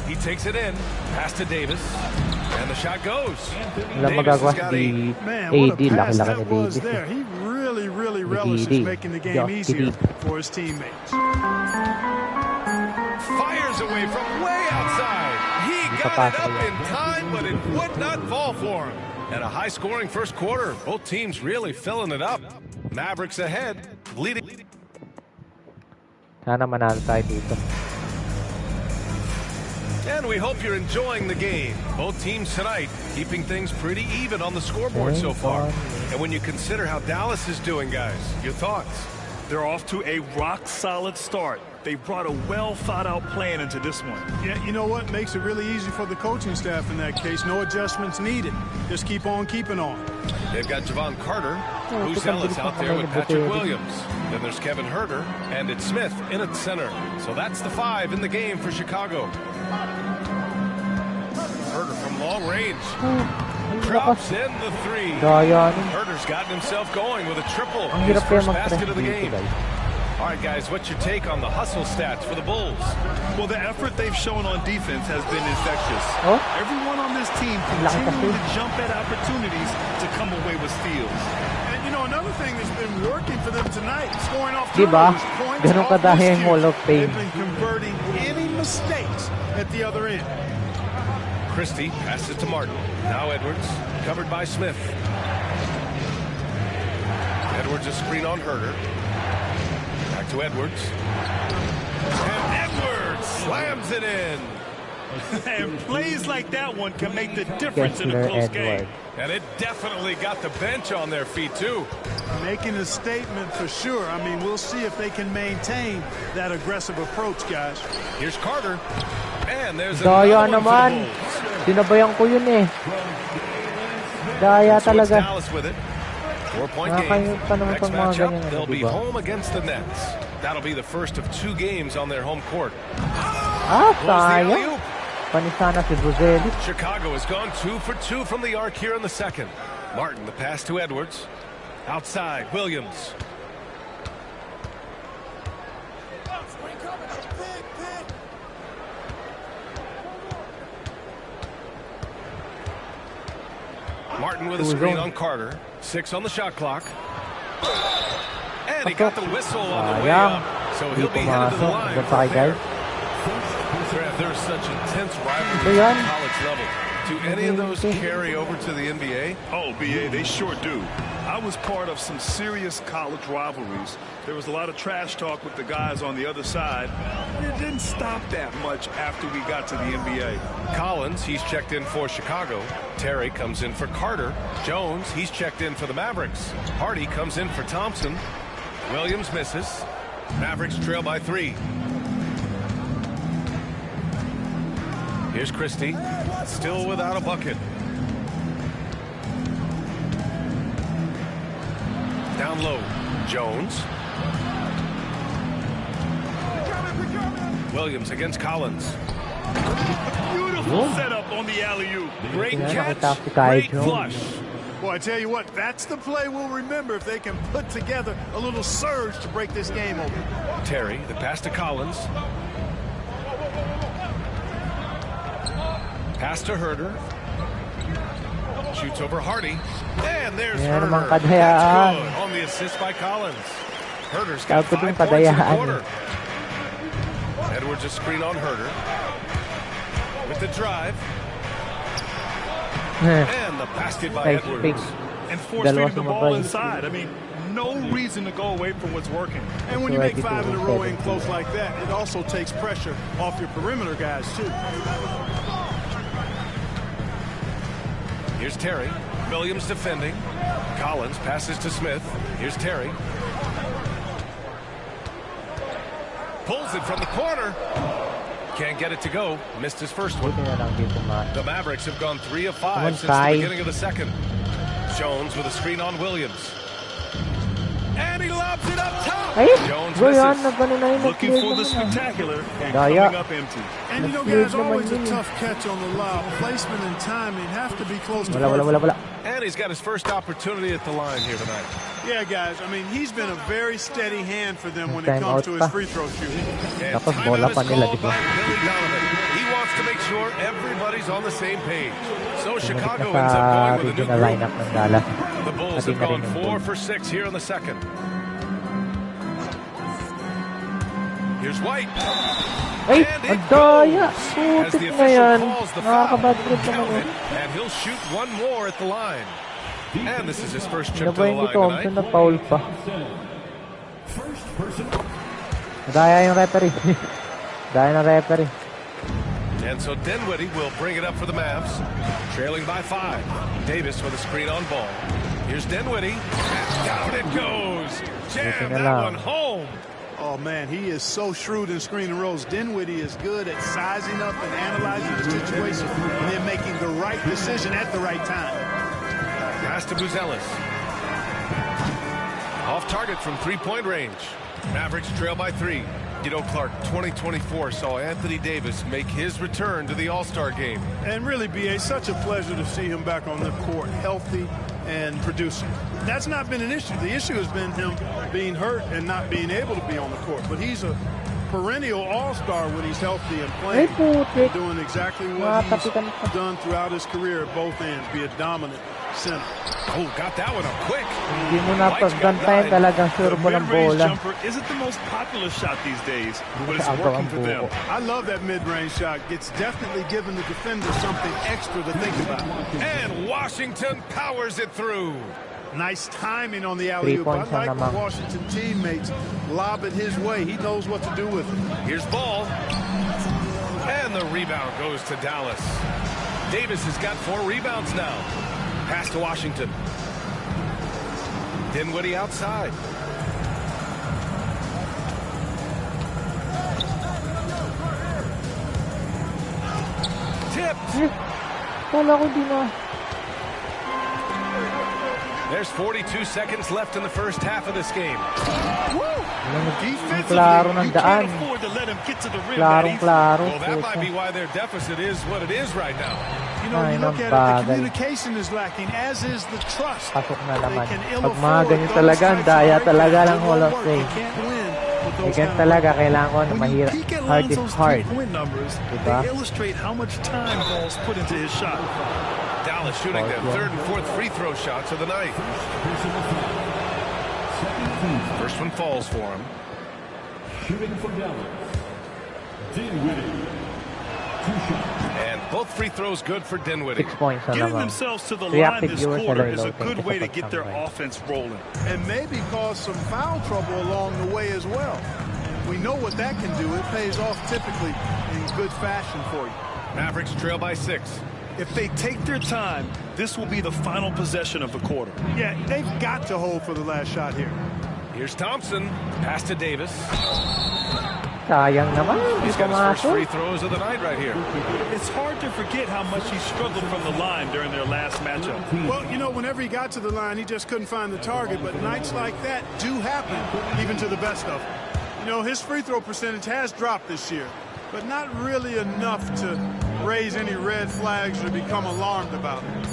He takes it in. Pass to Davis. And the shot goes. Walang magagawa si Man, what AD. a pass Laki-laki that ni was Davis. there. He really AD. relishes making the game Josh easier Giddy. for his teammates. Fires away from way outside. He got it up in time, but it would not fall for him. And a high-scoring first quarter. Both teams really filling it up. Mavericks ahead, leading. Sana manalo tayo dito. And we hope you're enjoying the game. Both teams tonight keeping things pretty even on the scoreboard so far. And when you consider how Dallas is doing, guys, your thoughts? They're off to a rock-solid start. They brought a well-thought-out plan into this one. Yeah, you know what? Makes it really easy for the coaching staff in that case. No adjustments needed. Just keep on keeping on. They've got Javon Carter, who's Ellis out there with Patrick Williams. Then there's Kevin Herter, and it's Smith in at center. So that's the 5 in the game for Chicago. Herter from long range. Drops in the 3. Herter's gotten himself going with a triple. His first basket of the game. All right, guys, what's your take on the hustle stats for the Bulls? Well, the effort they've shown on defense has been infectious. Everyone on this team continuing to jump at opportunities to come away with steals. And, you know, another thing that's been working for them tonight, scoring off Diba? turnovers, points Ganun off kadami yung miscues. Hall of Fame. They've been converting any mistakes at the other end. Christie passes to Martin. Now Edwards, covered by Smith. Edwards a screen on Herter. Back to Edwards. And Edwards slams it in. And plays like that one can make the difference in a close game. And it definitely got the bench on their feet, too. Making a statement for sure. I mean, we'll see if they can maintain that aggressive approach, guys. Here's Carter. And there's Daya another one naman. for the Bulls. Sinabayan ko yun eh. Daya So it's talaga. Dallas with it. 4-point game. Nakakayot pa naman Next tong mga matchup, ganyan, they'll be diba? home against the Nets. That'll be the first of 2 games on their home court. Sayang. alley-oop. Panisana si Buzelli. Chicago has gone 2 for 2 from the arc here in the second. Martin, the pass to Edwards. Outside, Williams. Martin with a screen on Carter. 6 on the shot clock. And he got the whistle on the way up. So he'll be headed to the line from there. There's such intense rivalry at the college level. Do any of those carry over to the NBA? Oh, BA, they sure do. I was part of some serious college rivalries. There was a lot of trash talk with the guys on the other side, but it didn't stop that much after we got to the NBA. Collins, he's checked in for Chicago. Terry comes in for Carter. Jones, he's checked in for the Mavericks. Hardy comes in for Thompson. Williams misses. Mavericks trail by 3. Here's Christie, still without a bucket. Down low, Jones. Williams against Collins. Beautiful setup on the alley-oop. Great catch, great flush. Boy, I tell you what, that's the play we'll remember if they can put together a little surge to break this game open. Terry, the pass to Collins. Pass to Herter. Shoots over Hardy. And there's Herter. That's good on the assist by Collins. Herter's got 5 points in the quarter. Edwards a screen on Herter. with the drive. And the basket by Edwards. And force feeding the ball inside. I mean, no reason to go away from what's working. And when you make 5 in a row in close like that, it also takes pressure off your perimeter guys, too. Here's Terry. Williams defending. Collins passes to Smith. Here's Terry. Pulls it from the corner. Can't get it to go. Missed his first one. The Mavericks have gone 3 of 5 since the beginning of the second. Jones with a screen on Williams. And he lobs it up top. Jones misses. Looking for the spectacular and coming up empty. And you know, guys, always a tough catch on the lob. Placement and timing have to be close to perfect. And he's got his first opportunity at the line here tonight. Yeah, guys, I mean, he's been a very steady hand for them when it comes to his free throw shooting. And timeout is called by Billy Donovan. He wants to make sure everybody's on the same page. So Chicago ends up going with a new group. The Bulls have gone 4 for 6 here in the second. Here's White. Ay, ang daya. Sutik na yan. Nakakabad trip naman yun. And he'll shoot one more at the line. And this is his first trip to the line Thompson tonight. na foul pa. Daya yung referee. Daya ng referee. And so Dinwiddie will bring it up for the Mavs. Trailing by 5. Davis with a screen on ball. Here's Dinwiddie. And down it goes. Jam that one home. Oh, man, he is so shrewd in screen and rolls. Dinwiddie is good at sizing up and analyzing the situation and then making the right decision at the right time. Pass to Buzelis. Off target from three-point range. Mavericks trail by 3. You know, Clark, 2024 saw Anthony Davis make his return to the All-Star game. And really, B.A., such a pleasure to see him back on the court, healthy and producing. That's not been an issue. The issue has been him being hurt and not being able to be on the court. But he's a perennial all-star when he's healthy and playing, doing exactly what he's done throughout his career at both ends, be a dominant center. Oh, got that one up quick. Hindi mo na paggantayin talagang sure mo ng bola. Jumper isn't the most popular shot these days, but it's working for them. I love that mid-range shot. It's definitely giving the defender something extra to think about. And Washington powers it through. Nice timing on the alley-oop. I like the Washington teammates lob it his way. He knows what to do with it. Here's Ball. And the rebound goes to Dallas. Davis has got 4 rebounds now. Pass to Washington. Dinwiddie outside. Tipped. Kala ko di na. There's 42 seconds left in the first half of this game. Klaro ng daan. Klaro. Well, that might be why their deficit is what it is right now. You know, you look at it, the communication is lacking, as is the trust. Pasok na naman. Pag mga ganyan talaga, ang daya talaga ng Hall of Fame. Ganyan talaga, kailangan ko na mahirap. Hard is hard. Diba? They illustrate how much time Ball's put into his shot. Dallas shooting their 3rd and 4th free throw shots of the night. First one falls for him. Shooting for Dallas. Dinwiddie. 2 shots. And both free throws good for Dinwiddie. 6 points na Getting naman. themselves to the line this quarter is a Reactive good way to viewers get their offense rolling. And maybe cause some foul trouble along the way as well. We know what that can do. It pays off typically in good fashion for you. Mavericks trail by 6. If they take their time, this will be the final possession of the quarter. Yeah, they've got to hold for the last shot here. Here's Thompson. Pass to Davis. Sayang naman. He's got his first free throws of the night right here. It's hard to forget how much he struggled from the line during their last matchup. Well, you know, whenever he got to the line, he just couldn't find the target. But nights like that do happen, even to the best of them. You know, his free throw percentage has dropped this year, but not really enough to raise any red flags or become alarmed about it.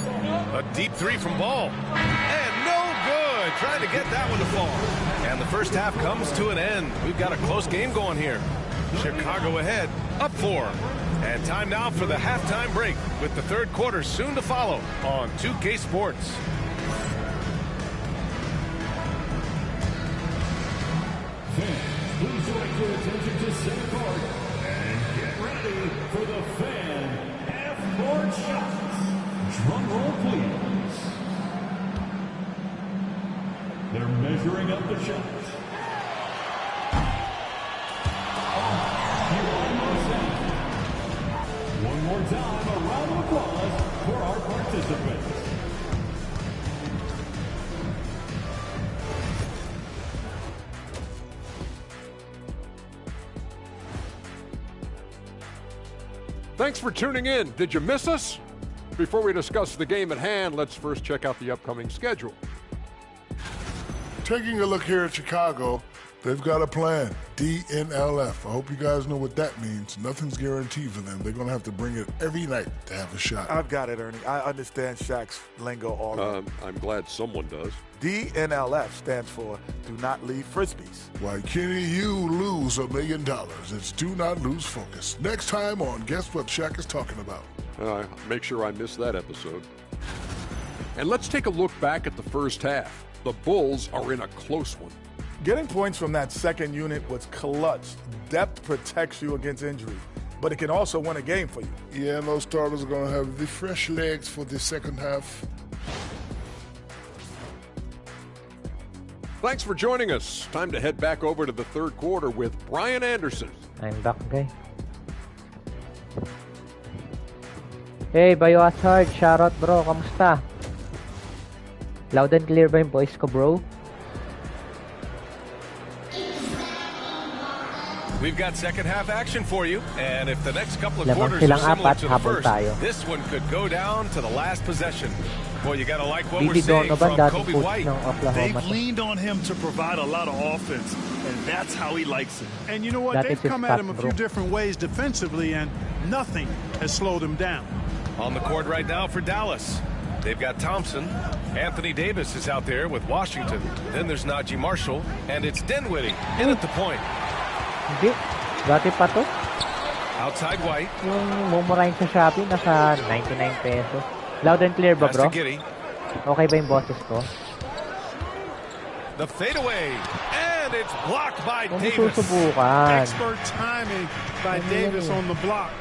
A deep 3 from Ball. And no good. Trying to get that one to fall. And the first half comes to an end. We've got a close game going here. Chicago ahead, up 4. And time now for the halftime break, with the 3rd quarter soon to follow on 2K Sports. Please direct your attention to center court and get ready for the fan bring up the shots. One more time, a round of applause for our participants. Thanks for tuning in. Did you miss us? Before we discuss the game at hand, let's first check out the upcoming schedule. Taking a look here at Chicago, they've got a plan, DNLF. I hope you guys know what that means. Nothing's guaranteed for them. They're going to have to bring it every night to have a shot. I've got it, Ernie. I understand Shaq's lingo already. I'm glad someone does. DNLF stands for Do Not Leave Frisbees. Why, Kenny, you lose $1 million. It's Do Not Lose Focus. Next time on Guess What Shaq is Talking About. Make sure I miss that episode. And let's take a look back at the first half. The Bulls are in a close one. Getting points from that second unit was clutch. Depth protects you against injury, but it can also win a game for you. Yeah, and those starters are going to have the fresh legs for the second half. Thanks for joining us. Time to head back over to the third quarter with Brian Anderson. I'm back, okay? Hey, Bayo Ashard, shoutout bro, kamusta? Loud and clear ba yung voice ko, bro? We've got second half action for you, and if the next couple of Lamang quarters are silang similar apat, to the habol first, tayo. this one could go down to the last possession. Boy, you gotta like what we're Bibi seeing Donovan, from dating Kobe coach White. ng Oklahoma. They've leaned on him to provide a lot of offense, and that's how he likes it. And you know what? That They've is his come at him a spot, few bro. different ways defensively, and nothing has slowed him down. On the court right now for Dallas. They've got Thompson. Anthony Davis is out there with Washington. Then there's Najee Marshall, and it's Dinwiddie in at the point. Hindi. Dati pa to. Outside White. Yung mumurahin sa Shopee, nasa 99 pesos. Loud and clear ba, Pass bro? to Giddey. Okay ba yung boses ko? The fadeaway, and it's blocked by Kung Davis. susubukan. Expert timing by Davis on the block.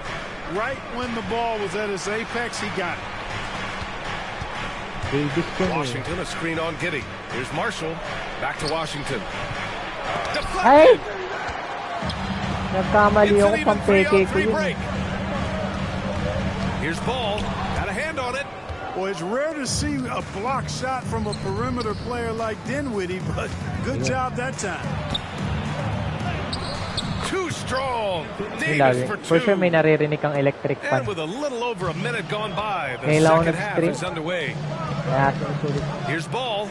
Right when the ball was at its apex, he got it. Davis yun eh. Washington, a screen on Giddey. Here's Marshall. Back to Washington. Ay! Deflected. Nagkamali It's ako, an even pampeke ko 3-on-3 yun. break. Here's Ball. Got a hand on it. Well, it's rare to see a block shot from a perimeter player like Dinwiddie, but good job that time. Too strong. Lagi. Davis for For sure two. may naririnig kang electric fan. And with a little over a minute gone by, the Kailangan second ng half screen. is underway. Kaya sinusulit. Here's Ball.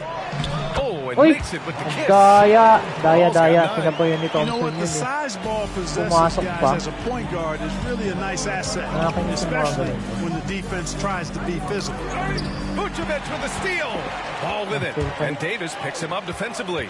Oh, and Uy! makes it with the kiss. Daya! Ball's got nine. Sinabaw yun ni You know Thompson what? The yun eh. size ball possesses Pumasok guys pa. as a point guard is really a nice asset, Nakakinig sa mga especially ganun. when the defense tries to be physical. Vucevic with the steal. Ball with it. And Davis picks him up defensively.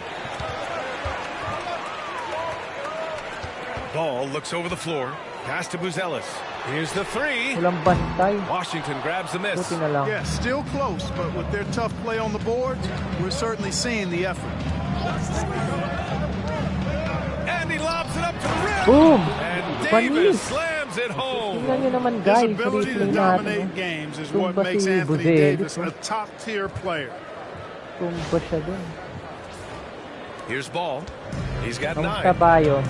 Ball looks over the floor. Pass to Buzelis. Here's the three. Walang bantay. Washington grabs the miss. Buti na lang. Yeah, still close, but with their tough play on the boards, we're certainly seeing the effort. And he lobs it up to the rim. Boom! And Panis. Davis slams it home. Tingnan nyo naman His guys. ability to Replay dominate natin. games is what Tumba makes si Anthony Buzelis, Davis a top-tier player. Tumba siya dun. Here's Ball. He's got Kamusta 9. Bayo?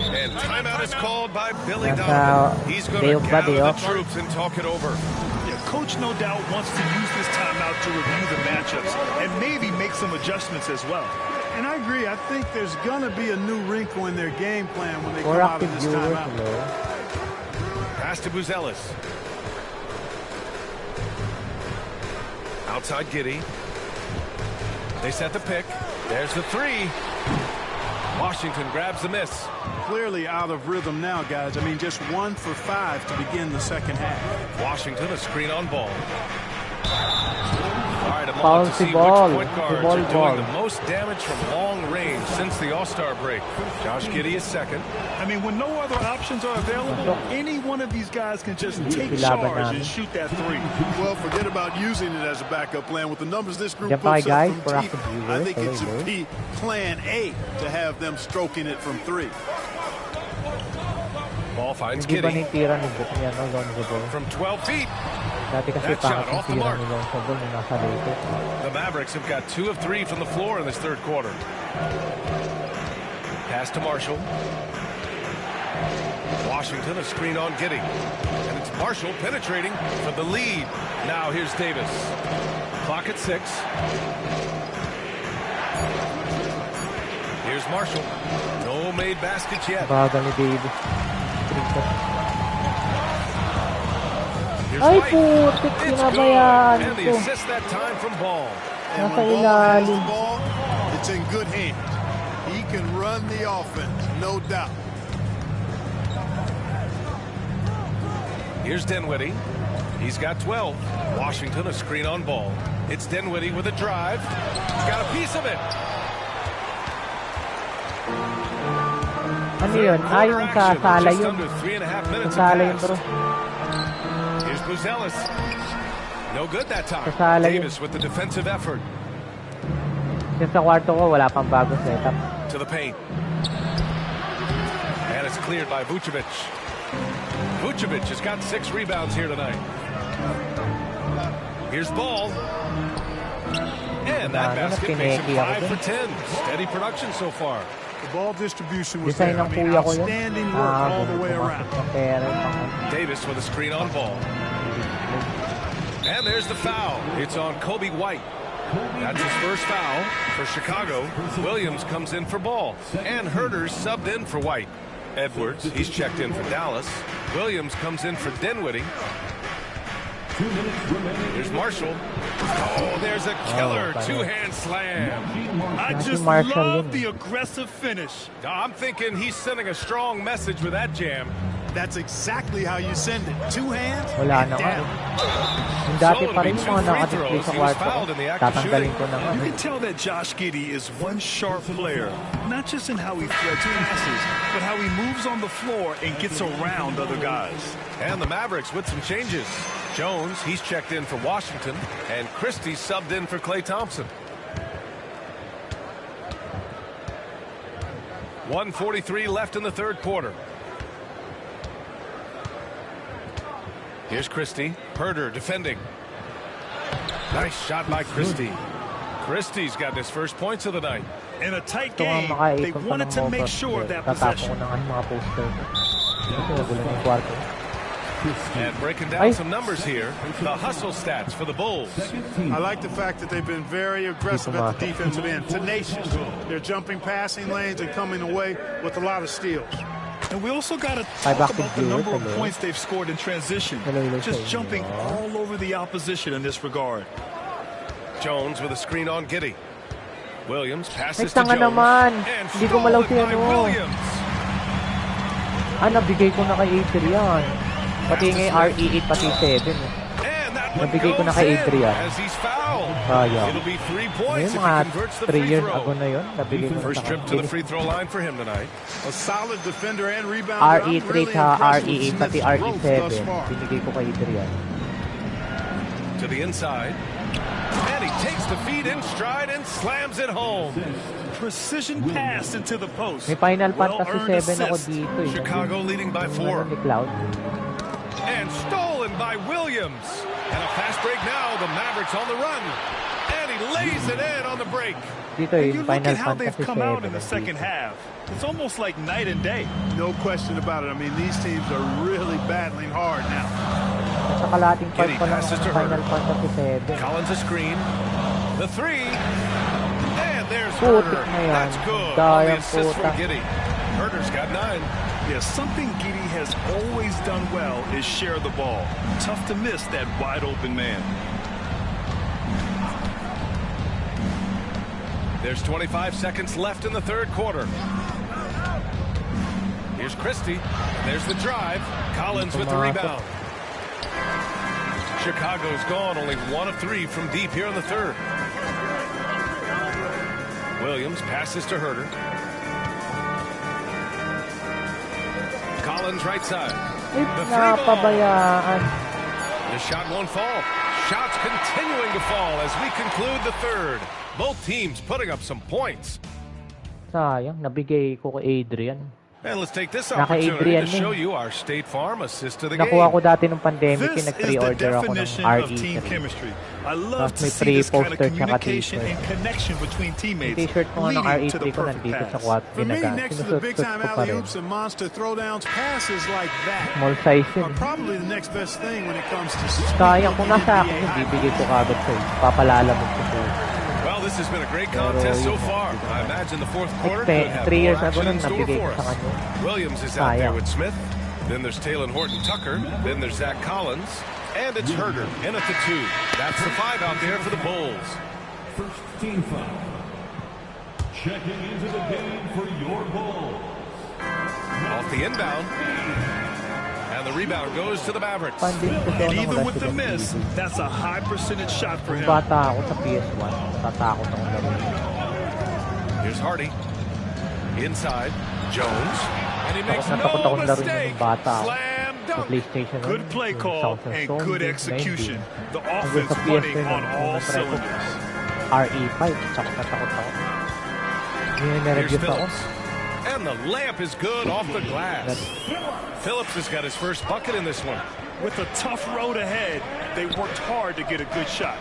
And timeout is called by Billy Nasa Donovan. He's going day to off ba, gather day the off? troops and talk it over. Yeah, Coach no doubt wants to use this timeout to review the matchups and maybe make some adjustments as well. And I agree. I think there's going to be a new wrinkle in their game plan when they More come out of active this viewers. timeout. Hello. Pass to Buzelis. Outside Giddey. They set the pick. There's the three. Washington grabs the miss. Clearly out of rhythm now, guys. I mean, just 1 for 5 to begin the second half. Washington, a screen on Ball. All right, a Foul moment to si see Ball. which point guards Si Ball, are doing Ball. the most damage from long range since the All-Star break. Josh Giddey is second. I mean, when no other options are available, any one of these guys can just take Ilaban charge namin. and shoot that three. Well, forget about using it as a backup plan. With the numbers this group Yan pa puts kay guys, up for from active deep, viewers. I think it Hello, should hello. be plan A to have them stroking it from 3. Ball finds Hindi ba Kitty. nitira ni Lonzo From 12 feet. Dati kasi That shot pangit off the tira mark. ni Lonzo nung nasa Lakers. The Mavericks have got 2 of 3 from the floor in this third quarter. Pass to Marshall. Washington, a screen on Giddey. And it's Marshall penetrating for the lead. Now here's Davis. Clock at 6. Here's Marshall. No made baskets yet. Bagal ni Davis. Here's Ay, White. putik, It's pinabayaan good. And the ko. assist that time from Ball. And Nasa when Ball has the ilalim. ball, it's in good hands. He can run the offense, no doubt. Here's Dinwiddie. He's got 12. Washington, a screen on Ball. It's Dinwiddie with a drive. He's got a piece of it. Ano yun? Ah, yung sa sala Just yun. under 3.5 minutes Sa sala yun, have bro. passed. Here's Buzelis. No good that time. Sa sala yun. Davis with the defensive effort. Yung sa kwarto ko, wala pang bagong setup. To the paint. And it's cleared by Vucevic. Vucevic has got 6 rebounds here tonight. Here's Ball. And that basket makes him 5 for 10. Steady production so far. The ball distribution was Design there. ng I mean, kuya ko yun. outstanding work all the way around. Davis with a screen on Ball. And there's the foul. It's on Kobe White. That's his first foul for Chicago. Williams comes in for Ball. And Herter's subbed in for White. Edwards, he's checked in for Dallas. Williams comes in for Dinwiddie. There's Marshall. Oh, there's a killer two-hand slam. I just love the aggressive finish. I'm thinking he's sending a strong message with that jam. That's exactly how you send it. 2 hands Wala and na nga. down. Yung dati pa rin yung mga naka-display sa kwarto ko. Tatanggalin ko na nga. You can tell that Josh Giddey is one sharp player, not just in how he passes, but how he moves on the floor and gets around other guys. And the Mavericks with some changes. Jones, he's checked in for Washington, and Christie subbed in for Klay Thompson. 1:43 left in the third quarter. Here's Christie. Herter defending. Nice shot by Christie. Christie's got his first points of the night. In a tight Ito nga game, they makaikot pa wanted ng to make Mobas. sure of that Tatapon ko possession. na nga yung mga poster ko. Ito, nagulan yung kwarto. And breaking down some numbers here, the hustle stats for the Bulls. I like the fact that they've been very aggressive at the defensive end, tenacious. They're jumping passing lanes and coming away with a lot of steals. And we also got to talk about the number of points they've scored in transition. Just jumping all over the opposition in this regard. Jones with a screen on Giddey. Williams passes Ay, to tanga Jones. naman. And Hindi ko malaw si stolen by ano. Williams. Nabigay ko na kay Adrian. Pati nga yung RE8, pati 7. Nabigay ko na kay Adrian. As he's fouled. Sayang. It'll be 3 points if Yung mga he converts the 3 free years throw. ago na yun. Nabigay ko na First sa trip to the free throw line for him tonight. A solid defender and rebounder. I'm RE3 really sa impressed with RE8, pati Smith's growth RE7. thus far. Binigay ko kay Adrian. To the inside. And he takes the feed in stride and slams it home. Precision pass into the post. May Final Fantasy Well-earned 7 ako assist. dito. Chicago leading by 4. Ni Cloud. And stolen by Williams. And a fast break now. The Mavericks on the run. And he lays it in on the break. Dito You yung look Final at how they've Fantasy come out in 7. the second half. It's almost like night and day. No question about it. I mean, these teams are really battling hard now. Sa kalating part Giddey pa lang passes ng to Final Herter. Fantasy 7. Collins a screen. The 3. And there's Putik Herter. na yan. That's good. On the Dayang assist puta. from Giddey. Herter's got 9. Yeah, something Giddey has always done well is share the ball. Tough to miss that wide open man. There's 25 seconds left in the third quarter. Here's Christie. There's the drive. Collins with the rebound. Chicago's gone only 1 of 3 from deep here in the third. Williams passes to Herter. Collins right side. The three ball. Napabayaan. The shot won't fall. Shots continuing to fall as we conclude the third. Both teams putting up some points. Sayang, nabigay ko kay Adrian. And let's take this Naka opportunity Adrian to show you our State Farm assist to the Nakuha game. ko dati nung pandemic, This is the nag-pre-order ako ng definition of team RE3. chemistry. I love Tapos to may see this kind of pre-poster tsaka communication t-shirt. and connection between Yung teammates t-shirt ko nga ng leading to RE3 the ko perfect nandito sa pass. quad. For me, next to the big-time Sinusot ko pa rin. alley-oops and monster throwdowns, passes like that Small size are yun. probably the next best thing when it comes to Sayang kung speaking nasa akin, NBA yung high. bibigay ko kagad sa'yo. Papalalamog ko sa'yo. Well, this has been a great contest so far. I imagine the fourth quarter Like, could have 3 more years ago action nun, in store nabigay ko for sa us. kanya. Williams is out there Sayang. with Smith. Then there's Taylor Horton-Tucker. Then there's Zach Collins. And it's Herder in at the 2. That's the 5 out there for the Bulls. First team foul. Checking into the game for your Bulls. Off the inbound. And the rebound goes to the Mavericks. Pandin ko And siya ng even with the Resident miss, Evil. that's a high percentage shot for Kung him. bata ako sa PS1, natatakot akong laro. Here's Hardy. Inside. Jones. And he makes Natakot no akong laro mistake. ng bata ako. Slam Sa dunk. PlayStation. Good play call and good execution. The offense Sa running PS3 on all nung try ko, cylinders. RE5, takot na takot ako. Hindi na Here's na-review ako. Phillips. And the layup is good off the glass. Phillips has got his first bucket in this one. With a tough road ahead, they worked hard to get a good shot.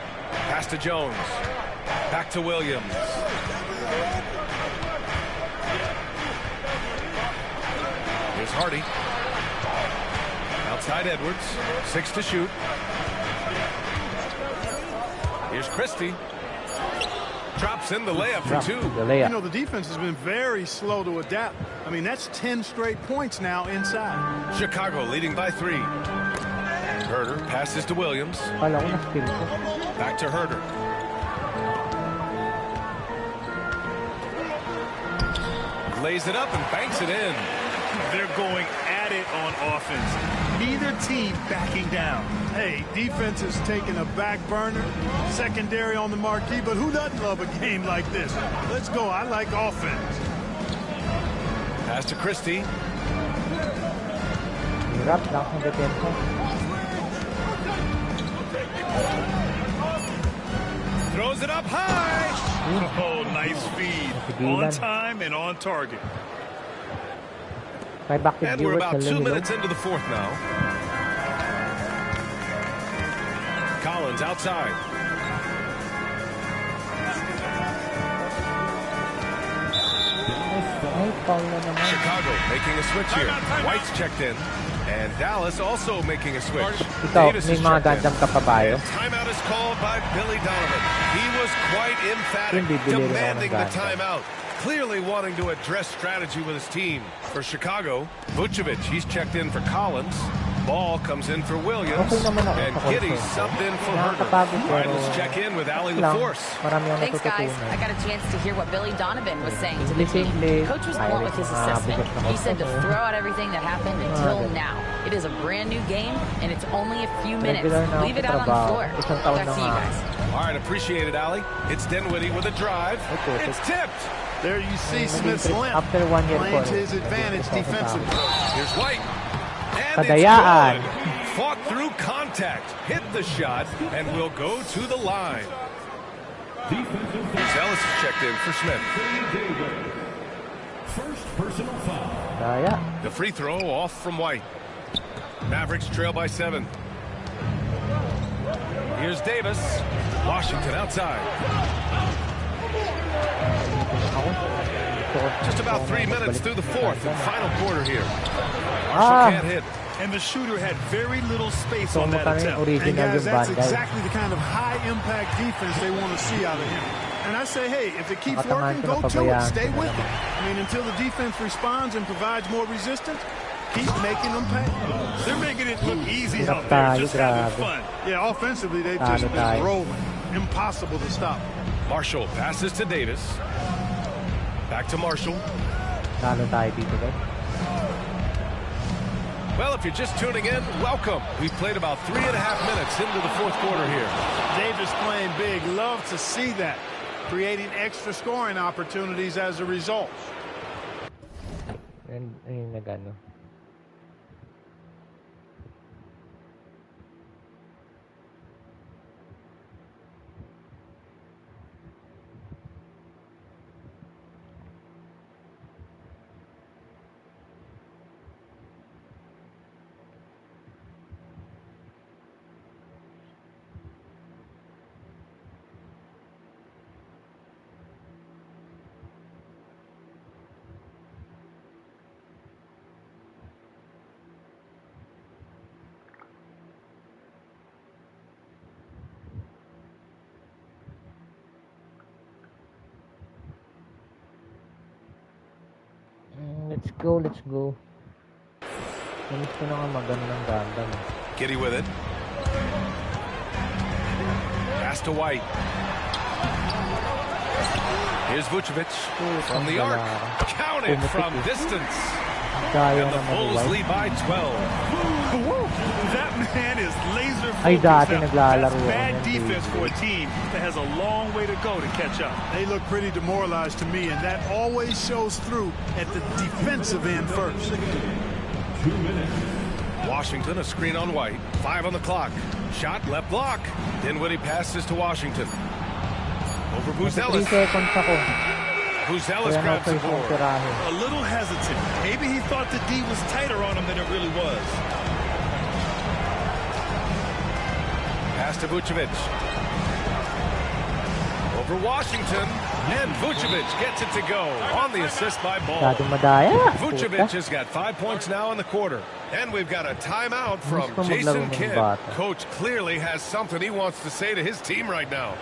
Pass to Jones. Back to Williams. Here's Hardy. Outside Edwards. 6 to shoot. Here's Christie. Drops in the layup for 2. The layup. You know, the defense has been very slow to adapt. I mean, that's 10 straight points now inside. Chicago leading by 3. Herder passes to Williams. Kala ko na-steal ko. Back to Herder. Lays it up and banks it in. They're going at it on offense. Neither team backing down. Hey, defense is taking a back burner, secondary on the marquee, but who doesn't love a game like this? Let's go. I like offense. Pass to Christie. Hirap lang ang depensa. Throws it up high. Oh, nice feed. On Napigilan. time and on target. Kay back to And we're viewers about sa 2 Lilo. minutes into the fourth now. Collins outside. Ay, foul na naman. Chicago making a switch here. White's checked in. And Dallas also making a switch. Ikaw, Davis may is mga checked in. gandam ka pa ba yun? Timeout is called by Billy Donovan. He was quite emphatic, Hindi, bibili rin ako ng demanding the gandam. timeout. Clearly wanting to address strategy with his team. For Chicago, Vucevic, he's checked in for Collins. Ball comes in for Williams. Okay naman ako And sa Giddy console. subbed in for Herder. Nakakapagod All right, pero let's check in with Ali lang, LaForce. marami akong Thanks, guys. natututunan. I got a chance to hear what Billy Donovan was saying to the team. Simple-simple. Coach was Ayaw blunt with his rin assessment. bigat na He said to customer. throw out everything that happened until ganun. now. It is a brand new game, and it's only a few minutes. Regular na ako Leave it sa out on the trabaho. floor. Isang taon Back na to you nga. guys. All right, appreciate it, Ali. It's Dinwiddie with a drive. Okay. It's tipped. There you see Naging Smith's trip limp after 1 year playing ko, to his advantage naging trip ako sa defensively. Here's White. And Kadayaan. it's good. Fought through contact, hit the shot, and will go to the line. Defensive foul. Ellis is checked in for Smith. Davis. First personal foul. Daya. The free throw off from White. Mavericks trail by 7. Here's Davis. Washington outside. Just about 3 minutes through the fourth and final quarter here. Marshall can't hit. And the shooter had very little space So, on that mukha rin attempt. original And guys, yung that's Bandai. exactly the kind of high-impact defense they want to see out of him. And I say, hey, if it keeps Nakatangan working, ko, go to it. napabayaan Stay ko na with it. naman. I mean, until the defense responds and provides more resistance, keep making them pay. They're making it look easy out Hirap there, tayo, just having grabe. fun. Yeah, offensively, they've Talo just been tayo. rolling. Impossible to stop. Marshall passes to Davis. Back to Marshall. Talo tayo dito, guys. Well, if you're just tuning in, welcome. We've played about 3.5 minutes into the fourth quarter here. Davis playing big. Love to see that. Creating extra scoring opportunities as a result. Ayun nag-ano. Let's go, let's go. Gusto na nga magano ng gandang. Giddy with it. Pass to White. Here's Vucevic from the arc. Counted from distance. And the Bulls lead by 12. That man is laser Ay, dati focused. naglalaro That's bad ako ng defense NBA. for a team that has a long way to go to catch up. They look pretty demoralized to me, and that always shows through at the defensive end first. 2 minutes. Washington, a screen on White. 5 on the clock. Shot, left block. Dinwiddie passes to Washington. Over 3 Buzelis. seconds ako. Buzelis Kaya grabs the na-face yung board. tirahin. A little hesitant. Maybe he thought the D was tighter on him than it really was. Pass to Vucevic. Over Washington. And Vucevic gets it to go on the assist by Ball. Masyadong madaya. Vucevic has got 5 points now in the quarter. And we've got a timeout from Gusto maglaro Jason ng Kidd. bata. Coach clearly has something he wants to say to his team right now.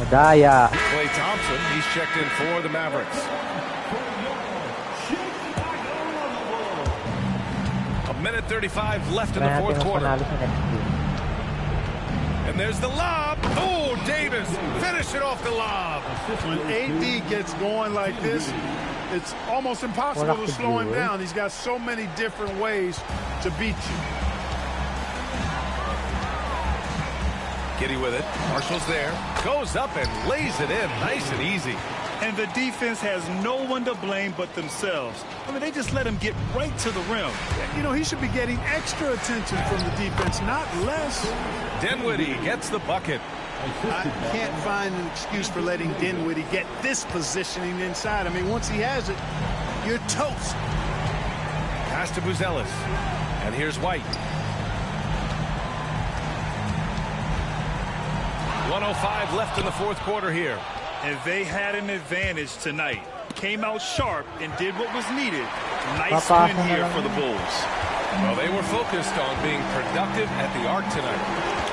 Madaya. Klay Thompson, he's checked in for the Mavericks. A minute 35 left in the fourth quarter. And there's the lob. Oh, Davis, finish it off the lob. When AD gets going like this, it's almost impossible to slow him down. He's got so many different ways to beat you. Giddy with it. Marshall's there. Goes up and lays it in. Nice and easy. And the defense has no one to blame but themselves. I mean, they just let him get right to the rim. You know, he should be getting extra attention from the defense, not less. Dinwiddie gets the bucket. I can't find an excuse for letting Dinwiddie get this positioning inside. I mean, once he has it, you're toast. Pass to Buzelis. And here's White. 1:05 left in the fourth quarter here. And they had an advantage tonight. Came out sharp and did what was needed. Nice win here for the Bulls. Well, they were focused on being productive at the arc tonight.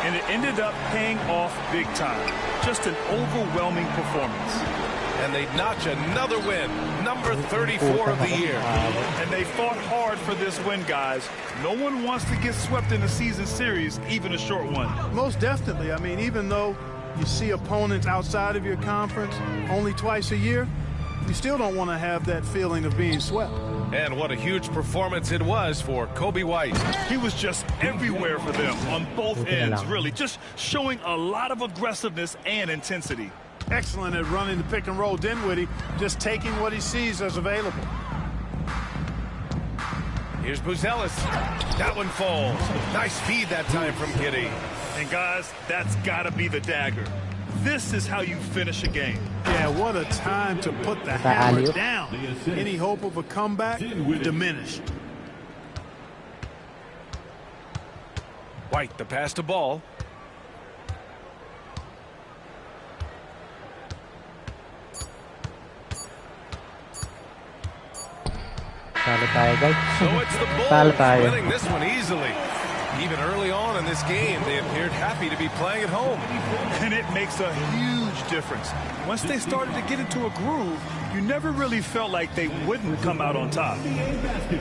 And it ended up paying off big time. Just an overwhelming performance. And they notch another win, number 34 of the year. And they fought hard for this win, guys. No one wants to get swept in a season series, even a short one. Most definitely. I mean, even though you see opponents outside of your conference only twice a year, you still don't want to have that feeling of being swept. And what a huge performance it was for Kobe White. He was just everywhere for them on both ends, really. Just showing a lot of aggressiveness and intensity. Excellent at running the pick and roll. Dinwiddie just taking what he sees as available. Here's Buzelis. That one falls. Nice feed that time from Giddy. And guys, that's got to be the dagger. This is how you finish a game. Yeah, what a time to put the hammer down. Any hope of a comeback diminished. White, the pass to Ball. Talo tayo, guys. So it's the Talo Bulls tayo. winning this one easily. Even early on in this game, they appeared happy to be playing at home. And it makes a huge difference. Once they started to get into a groove, you never really felt like they wouldn't come out on top.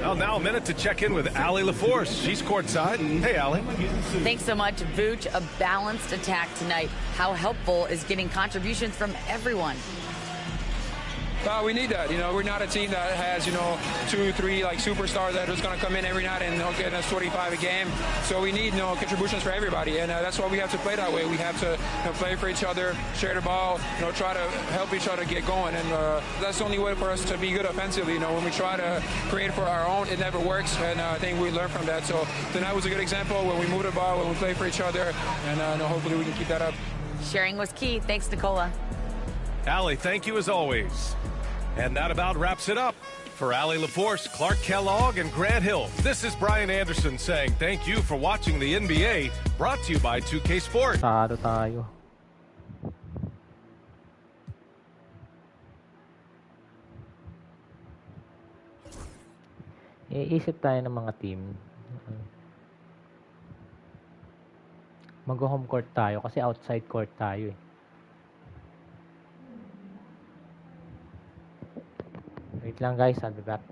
Well, now a minute to check in with Allie LaForce. She's courtside. Hey, Allie. Thanks so much, Vooch. A balanced attack tonight. How helpful is getting contributions from everyone? We need that. You know, we're not a team that has, 2, 3 like superstars that are just going to come in every night and get us 25 a game. So we need, contributions for everybody, and that's why we have to play that way. We have to play for each other, share the ball, try to help each other get going, and that's the only way for us to be good offensively. When we try to create for our own, it never works, and I think we learned from that. So tonight was a good example when we move the ball, when we play for each other, and hopefully we can keep that up. Sharing was key. Thanks, Nicola. Allie, thank you as always. And that about wraps it up. For Allie LaForce, Clark Kellogg, and Grant Hill, this is Brian Anderson saying thank you for watching the NBA, brought to you by 2K Sports. Talo tayo. Iisip tayo ng mga team. Mag-home court tayo kasi outside court tayo eh. Wait lang guys, I'll be back.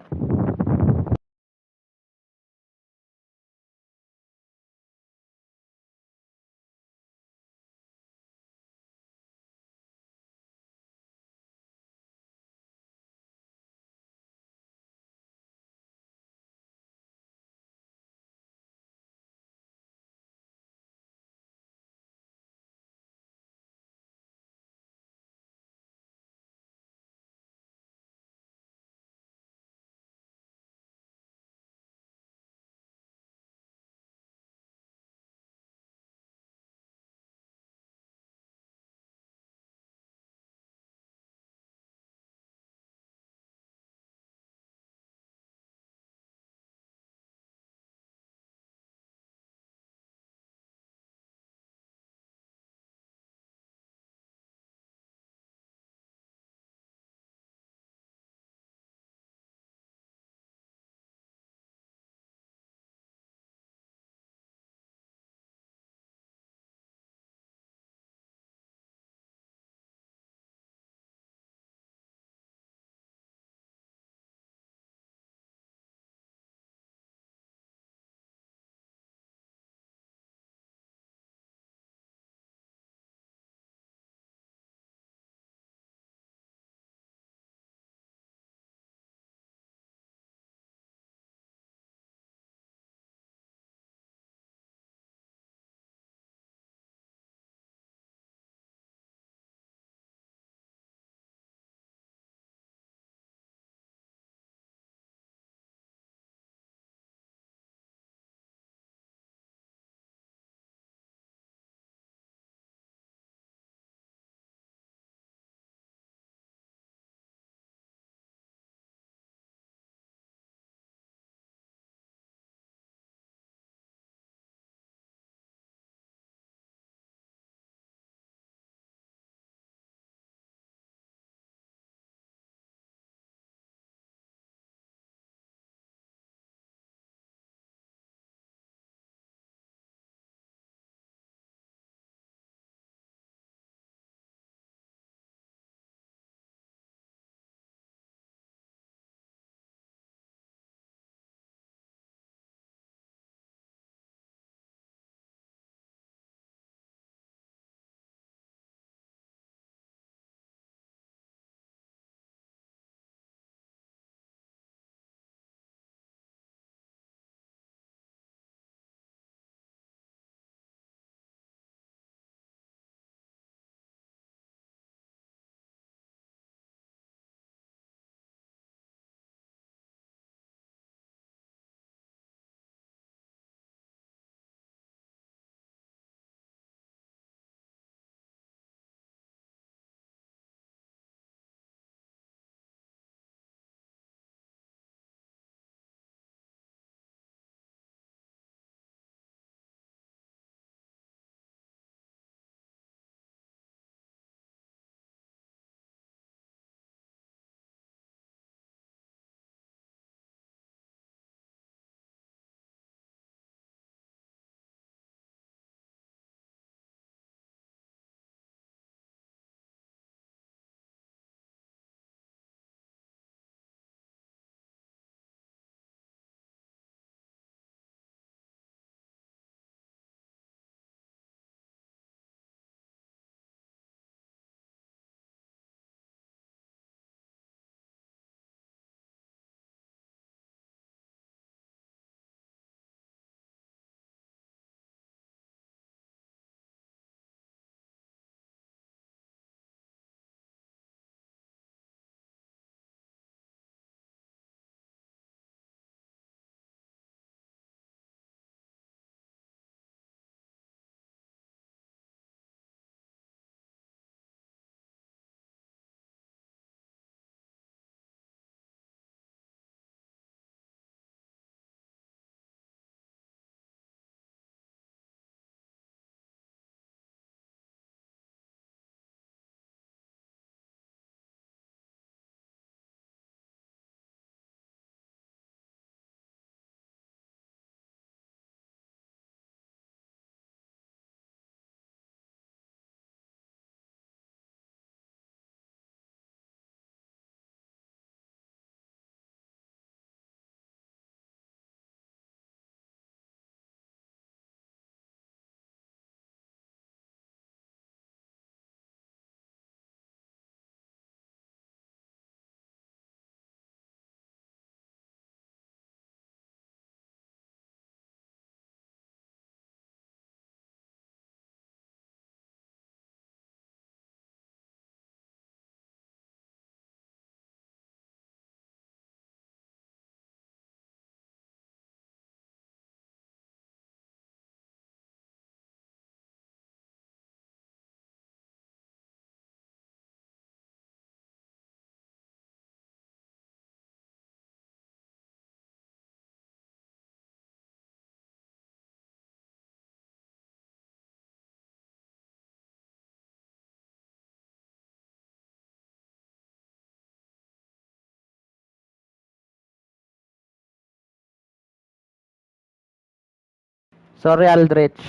Sorry, Aldrich.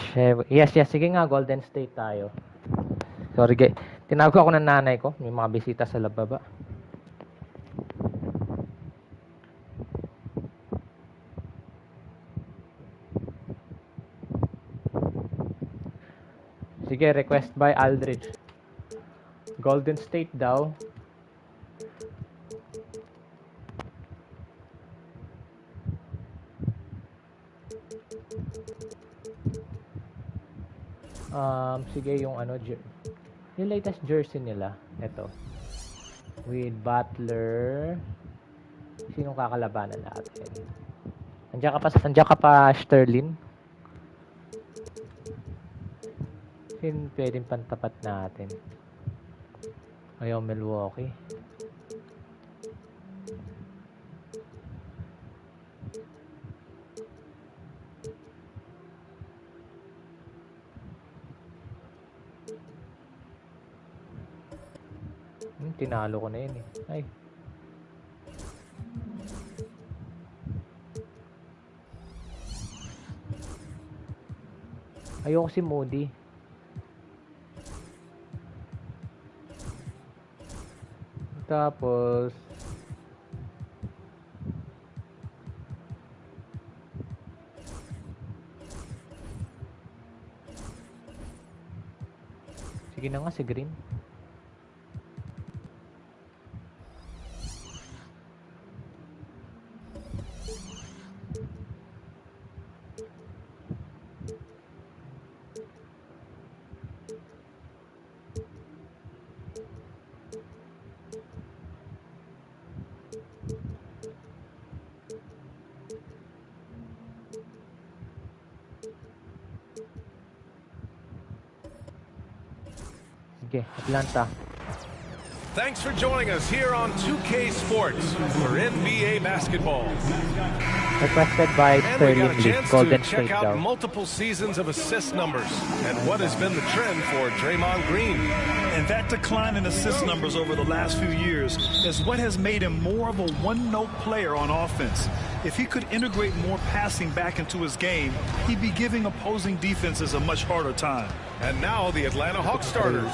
Yes. Sige nga, Golden State tayo. Sorry, tinawag ako ng nanay ko. May mga bisita sa lababa. Sige, request by Aldrich. Golden State daw. Sige, yung yung latest jersey nila. Ito. With Butler. Sinong kakalabanan natin? Andiyan ka pa, Sterling. Sino pwedeng pantapat natin? Ayaw, Milwaukee. Tinalo ko na yun eh. Ay. Ayoko si Moody. Tapos sige na nga si Green. Sige, Atlanta. Thanks for joining us here on 2K Sports for NBA basketball. Requested by And we got Sterling a League, chance Golden to check State out daw. multiple seasons of assist numbers and what has been the trend for Draymond Green. And that decline in assist numbers over the last few years is what has made him more of a one-note player on offense. If he could integrate more passing back into his game, he'd be giving opposing defenses a much harder time. And now the Atlanta Hawks starters.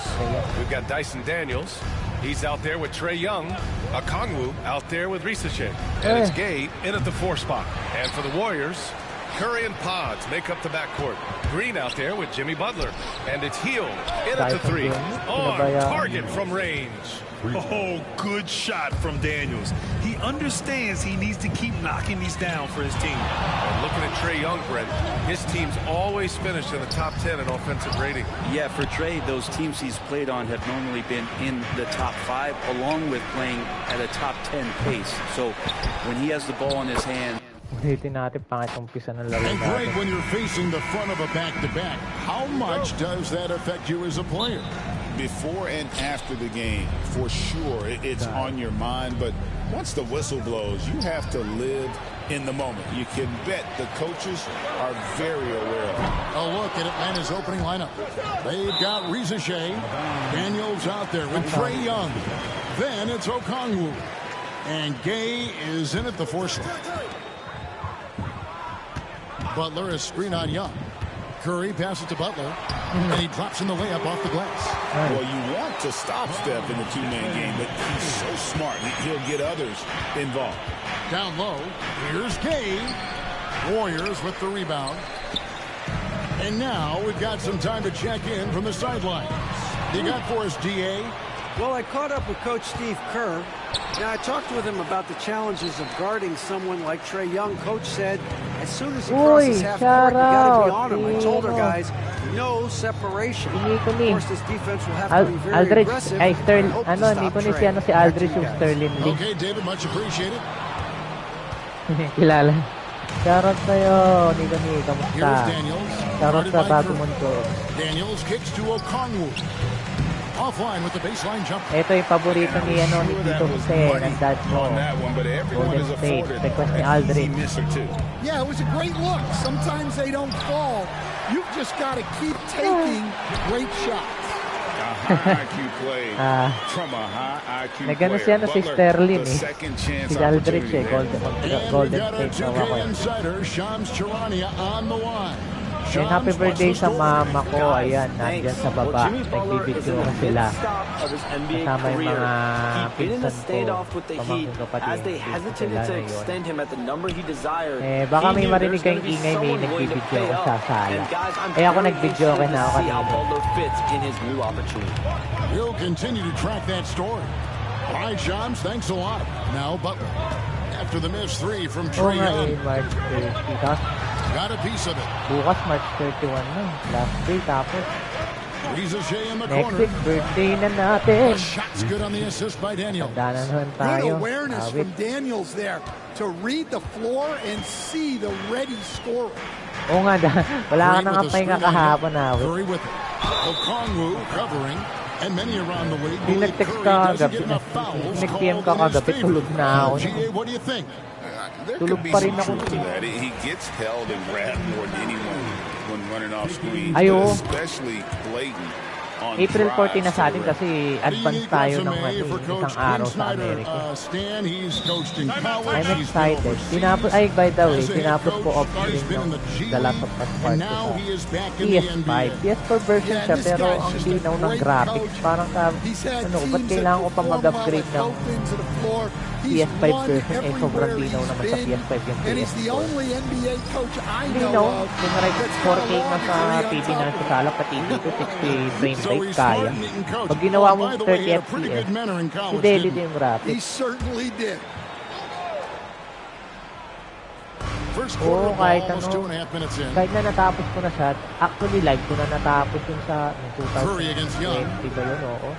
We've got Dyson Daniels. He's out there with Trae Young. Okongwu out there with Risachet. And it's Gay in at the 4 spot. And for the Warriors, Curry and Pods make up the backcourt. Green out there with Jimmy Butler. And it's Hield in at the 3. On target from range. Oh, good shot from Daniels. He understands he needs to keep knocking these down for his team. And looking at Trae Young, Brent, his team's always finished in the top 10 in offensive rating. Yeah, for Trae, those teams he's played on have normally been in the top 5, along with playing at a top 10 pace. So when he has the ball in his hand. And Greg, when you're facing the front of a back-to-back, how much does that affect you as a player? Before and after the game, for sure, it's on your mind. But once the whistle blows, you have to live in the moment. You can bet the coaches are very aware of it. A look at Atlanta's opening lineup. They've got Risachet. Daniels out there with Trae Young. Then it's Okongwu. And Gay is in at the 4 slot. Butler is screen on Young. Curry passes to Butler, and he drops in the layup off the glass. Well, you want to stop Steph in the two-man game, but he's so smart. He'll get others involved. Down low, here's Gay. Warriors with the rebound. And now we've got some time to check in from the sidelines. You got for us, DA? Well, I caught up with Coach Steve Kerr. Now, I talked with him about the challenges of guarding someone like Trae Young. Coach said, as soon as he crosses half court, you got to be on him. I told our guys, no separation. Of course, this defense will have to be very Aldrich, aggressive. ay, Sterling, si Aldrich yung Sterling League. Okay, David, much appreciated. Kilala. Shoutout sa'yo, Nico. Kamusta? Here's Daniels. Shoutout sa bago mundo. Daniels kicks to Okongwu. Offline with the baseline jump. Ito yung paborito ni Tito Jose ng dad mo. Golden State. Request ni Aldrich. Yeah, it was a great look. Sometimes they don't fall. You've just got to keep taking great shots. A high IQ play from a high IQ player. Nagano siya si Sterling eh. Si Aldrich eh. Golden And we got our State. 2K insider, Shams Charania on the line. And happy birthday sa mama ko. Ayan, nandyan sa baba. Nagbibidyo ko sila. Kasama yung mga pinsan ko. Pamangkin ko pati yung sila ngayon. Baka may marinig kayong ingay, may nagbibidyo ko sa sala. Ako nagbidyo ko na ako kanina. We'll continue to track that story. All right, Shams, thanks a lot. Now Butler. After the missed three from Trae Young. March 30. Got a piece of it. Bukas March 31 na. Last day tapos. Next week, birthday na natin. Shot's good on the assist by Daniels. Good awareness from Daniels there to read the floor and see the ready scorer. Oo nga, wala ka nang pahinga kahapon na. Curry with it. Okongwu covering. And many around the league believe Curry doesn't get enough fouls called his favorite. GA, what do you think? There could be some truth to that. He gets held and grabbed more than anyone when running off screens, especially blatant. April 14 na sa atin kasi advance tayo ng isang araw sa Amerika. I'm excited. By the way, tinapos ko off-screen ng The Last of Us Part 2 sa PS5. PS4 version siya pero ang linaw ng graphics. Parang ba't kailangan ko pa mag-upgrade ng PS5 version sobrang linaw naman sa PS5 yung PS4. Linaw, kung 4K na sa TV na sa sala, pati dito 60 frame rate kaya. Pag ginawa mo 30 FPS, i-delete yung graphics. Oo, kahit na natapos ko na siya, actually live ko na natapos yung sa 2020 ba yun, oo.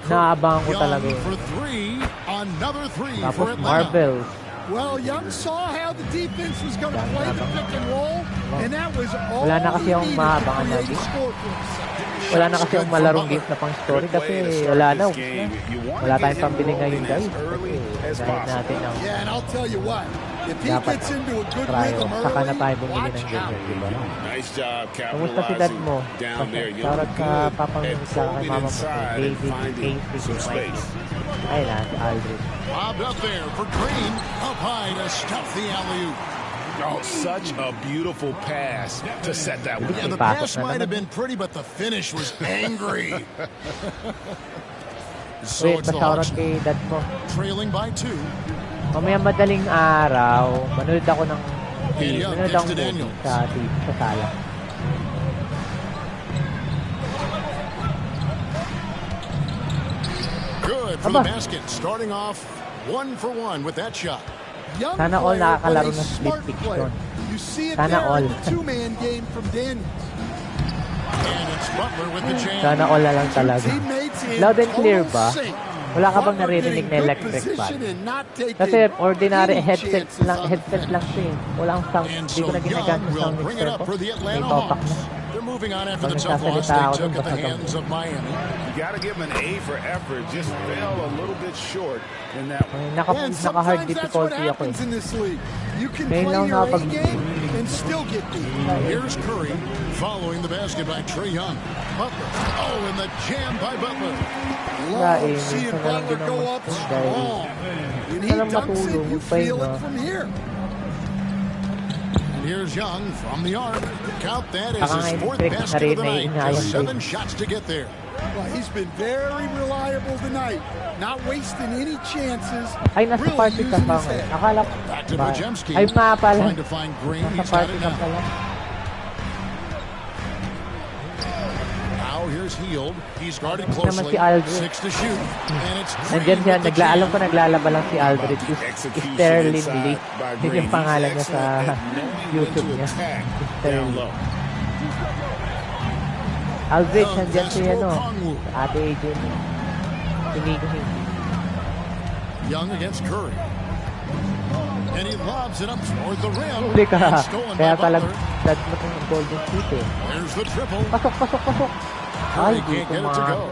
Naabangan ko talaga yun. Tapos Marvel. Well, Young saw how the defense was going to play the pick and roll, and that was all wala na kasi yung maabangan lagi. Wala na kasi yung malarong games na pang story kasi wala na. Wala tayong pambili ngayon, guys. Dahil natin ang yeah, and I'll tell you what, if he gets into a good rhythm early, saka na tayo bumili ng ganyan, diba? Nice job kamusta si dad mo? Shoutout sa papang sa kay mama mo, David, Casey, ay na, si Aldridge. Bobbed up there for Green, up high to stuff the alley-oop. Oh, such a beautiful pass to set that one. Yeah, the pass might have been pretty, but the finish was angry. So it's the Hawks trailing by 2. Mamaya madaling araw, manood ako ng movie sa sala. Good from the basket, starting off 1-for-1 with that shot. Sana all nakakalaro ng split fiction. Sana all. Sana all na lang talaga. Loud and clear ba? Wala ka bang naririnig na electric fan? Kasi ordinary headset lang siya. Walang sound. Hindi ko na ginagamit sa sound mixer ko. May topak na. Moving on after the tough loss they took at the hands of Miami. You got to give him an A for effort. Just fell a little bit short in that one. Naka-hard difficulty ako eh. You can play your A game and still get beat. Here's Curry following the basket by Trae Young. Butler. Oh, and the jam by Butler. Love seeing Butler go up strong. When he dunks it, you feel it from here. Here's Young from the arc. Count that as his 4th basket of the night. Just 7 shots to get there. Well, he's been very reliable tonight. Not wasting any chances. Ay, nasa party ka pa ngayon. Akala ko ba? Ay, pala. Nasa party ka pala. Now here's Hield. He's guarded closely. 6 to shoot. And it's nandiyan siya. Alam ko naglalaba lang si Aldridge. Sterling Lee. Yun yung pangalan niya sa YouTube niya. Sterling. Aldridge, nandiyan siya Ate AJ niya. Young against Curry. And he lobs it up toward the rim. Huli ka. Kaya talagang dad mo itong Golden State eh. There's the triple. Pasok. Ay, can't get it to go.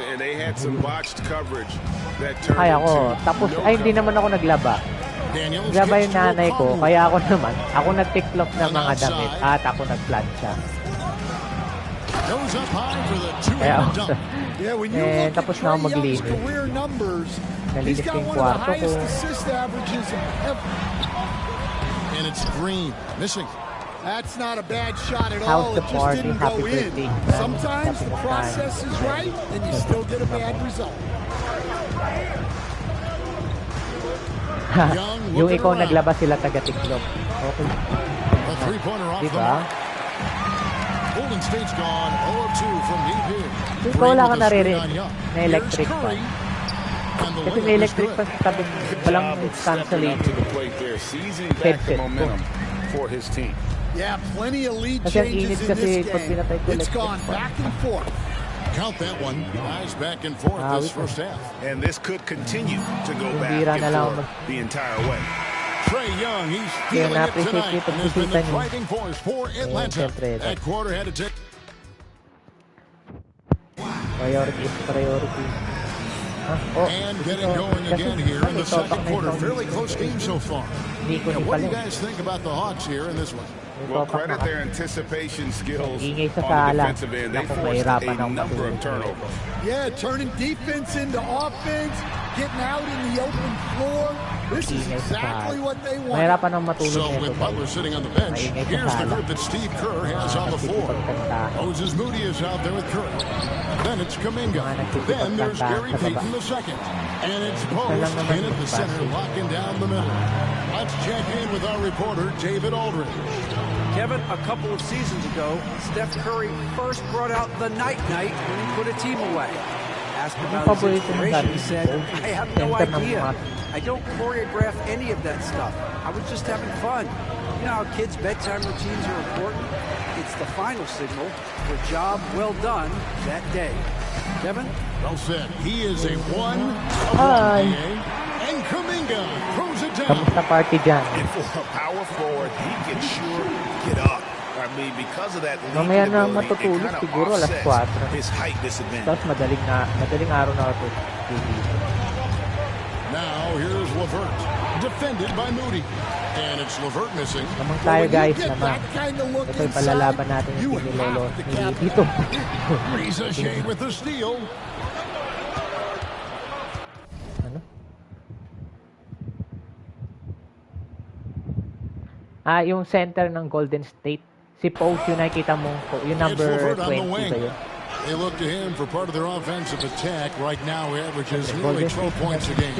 And they had some botched coverage that turned into tapos, hindi naman ako naglaba. Naglaba yung nanay ko, kaya ako nag-tiklop ng mga damit at ako nag-plancha. Kaya tapos na ako maglinis. Nalinis He's got yung one of the kwarto ko. highest assist averages ever. And it's Green, missing. That's not a bad shot at How's all. the It just party? didn't Happy go in. birthday. Sometimes the process is right, and you still get a bad result. Yung ikaw naglabas sila taga-tiklop. Okay. A three-pointer off the Diba? mark. Golden State's gone 0-2 from deep here. Ikaw wala ka naririnig Green with a screen on Young. na electric Here's pa. Curry. And the Kasi may layup is electric good. pa sa tabi. Walang Stepping up cancellation. to the plate there, seizing back the Headset. momentum for his team. Yeah, plenty of lead Kasi ang changes init in kasi this pag game. pinatay ko It's electric gone pa. back and forth. Count that one. Guys back and forth this first half. And this could continue to go back Bira and na lang forth the entire way. Trey Young, he's Kaya stealing it na-appreciate tonight ko and has been pagbisita the niyo. driving force for Atlanta. Siyempre, That quarter had to take. priority is priority. Oh, And getting going again here in the second quarter. Fairly close game so far. Now, what do you guys think about the Hawks here in this one? Well, credit their anticipation skills Ingay sa on the sala. defensive end. They Naku, forced mahirapan a akong number of matulog. turnovers. Yeah, turning defense into offense, getting out in the open floor. This is Ingay sa exactly sala. what they want. Mahirapan ang matulog So nito. with Butler sitting on the bench, Maingay sa here's the sala. group that Steve Kerr has on the floor. Moses Moody is out there with Curry. Then it's Kuminga. Then there's Gary Payton the second. And it's Post in at the center, locking down the middle. Let's check in with our reporter, David Aldridge. Kevin, a couple of seasons ago, Steph Curry first brought out the night-night when he put a team away. Asked about his inspiration, he said, I have no idea. I don't choreograph any of that stuff. I was just having fun. You know how kids' bedtime routines are important? It's the final signal for a job well done that day. Kevin? Well said. He is a one of one, and Kuminga throws it down. Kamusta party dyan? And for a power forward, he can sure get up. I mean, because of that Mamaya leaping na ability, it matutulog kind of siguro alas offsets 4. his height disadvantage. Tapos madaling araw na ako. Now here's LeVert, defended by Moody. And it's LeVert missing. Namang tayo guys, naman. Ito'y palalaban natin yung team ni Lolo. Dito. Reza Shea with the steal. Yung center ng Golden State. Si Post yung nakikita mo. Yung number 20 ba yun? They look to him for part of their offensive attack. Right now, he averages nearly 12 points a game.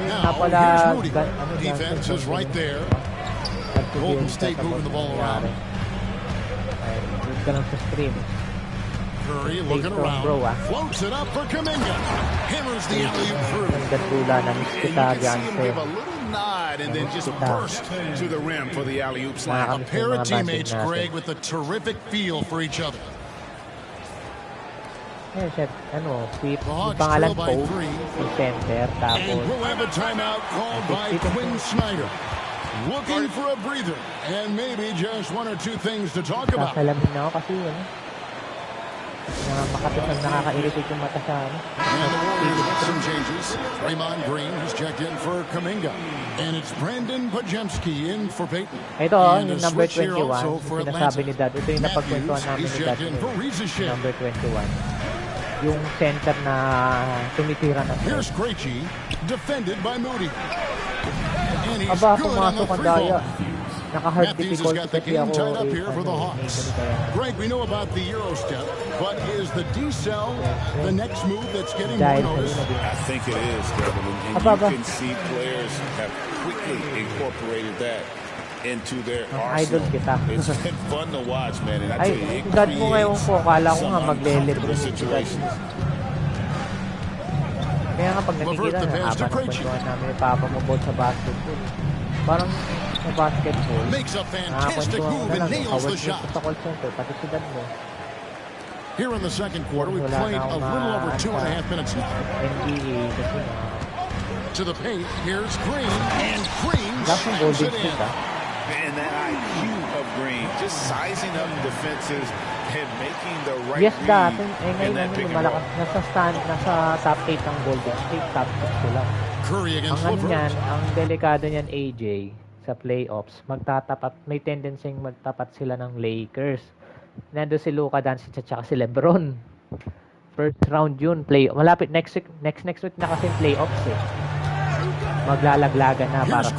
Now, here's Moody. Defense is right there. Golden State moving the ball around. Huwag ka lang sa screen. Curry looking around. Floats it up for Kuminga. Hammers the alley-oop through. Ang gandula na miss kita dyan. Give a little nod and then just burst to the rim for the alley-oop slam. A pair of teammates, Greg, with a terrific feel for each other. Siya, sweep. Yung pangalan po, yung center, tapos. And we'll have a timeout called by Quinn Snyder. Looking for a breather and maybe just one or two things to talk about. Kasalamin na ako kasi makatipan, nakaka-irritate yung mata sa And the Warriors with some changes. Draymond Green has checked in for Kuminga. And it's Brandon Pajemski in for Payton. Ito, and yung a number switch here 21, also for sinasabi ni Dad. Ito yung napagkwentuhan namin He's ni Dad. checked in for Reza Shea. Number 21. Yung center na tumitira na. Here's Krejci, defended by Moody. And he's Aba, good on the pumasok ang free daya. ball. Naka-hard Matthews has difficulty got the kasi game ako. tied up here for the Hawks. Greg, we know about the Euro step, but is the D-cell the next move that's getting more notice? I think it is, Kevin. And you can see players have quickly incorporated that into their arsenal. It's been fun to watch, man. And I tell you, it God mo ngayon creates po, kala ko some nga magle-libre uncomfortable situations. Kaya nga pag nakikita na, habang nakwentuhan namin ni Papa mo about sa basketball. Parang sa basketball, nakakwentuhan ko na lang, Howard Smith sa call center, pati si Dad mo. Here in the second quarter, we've played a little over 2.5 minutes now. NBA, kasi to the paint, here's Green, and Green slams it in. And that IQ of Green, just sizing up defenses and making the right yes, read dati, in that pick and roll. nasa top 8 ng Golden State, top 6 ko lang. Curry against ang niyan, ang delikado niyan, AJ, sa playoffs, may tendency magtapat sila ng Lakers. Nando si Luka Doncic at saka si LeBron. First round yun, malapit next week na kasi playoffs eh. Maglalaglagan na para sa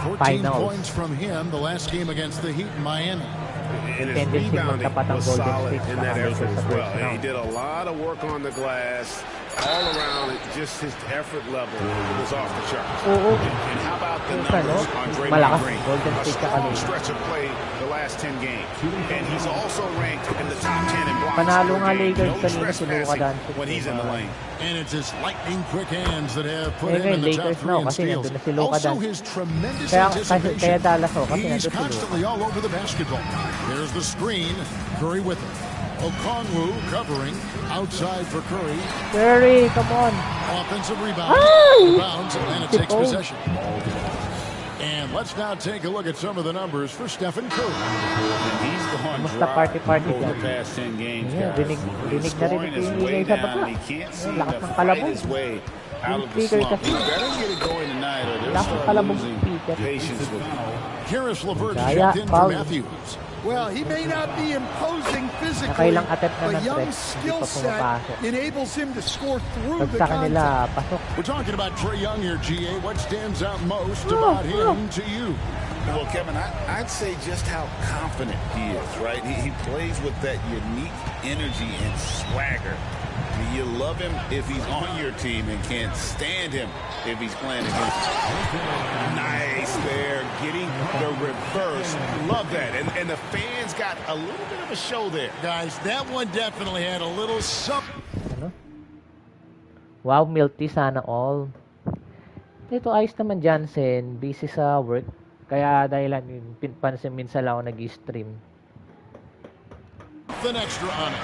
14 finals. points from him the last game against the Heat in Miami. And his rebounding was solid in that effort as well. He did a lot of work on the glass. All around, just his effort level was off the charts. And how about the numbers on Draymond Green? A strong stretch of play the last 10 games. And he's also ranked in the top 10 in blocks. Panalo nga Lakers No kanina si Luka trespassing Doncic when he's in the lane. And it's his lightning quick hands that have put him in the top Lakers 3 in kasi steals. nandun na si Luka Also Doncic. his tremendous Kaya anticipation. Dallas kasi He's nandun si Luka. constantly all over the basketball. There's the screen. Curry with it. Okongwu covering outside for Curry. Curry, come on. Offensive rebound. Rebounds, and it takes possession. And let's now take a look at some of the numbers for Stephen Curry. And he's gone dry over the past 10 games, guys. He's scoring his way down. He can't seem to fight his way out of the slump. He better get it going tonight or they'll start losing patience with him. Karis LeVert checked in for Matthews. Well, he may not be imposing physically, but Young's skill set enables him to score through the contact. We're talking about Trae Young here, GA. What stands out most about him to you? Well, Kevin, I'd say just how confident he is, right? He plays with that unique energy and swagger. You love him if he's on your team and can't stand him if he's playing against you. Nice there, getting the reverse. Love that. And the fans got a little bit of a show there. Guys, that one definitely had a little something. Wow, Milty, sana all. Ito, ayos naman Jansen. Busy sa work. Kaya dahilan yung pinpansin minsan lang ako nag-stream. The extra on it.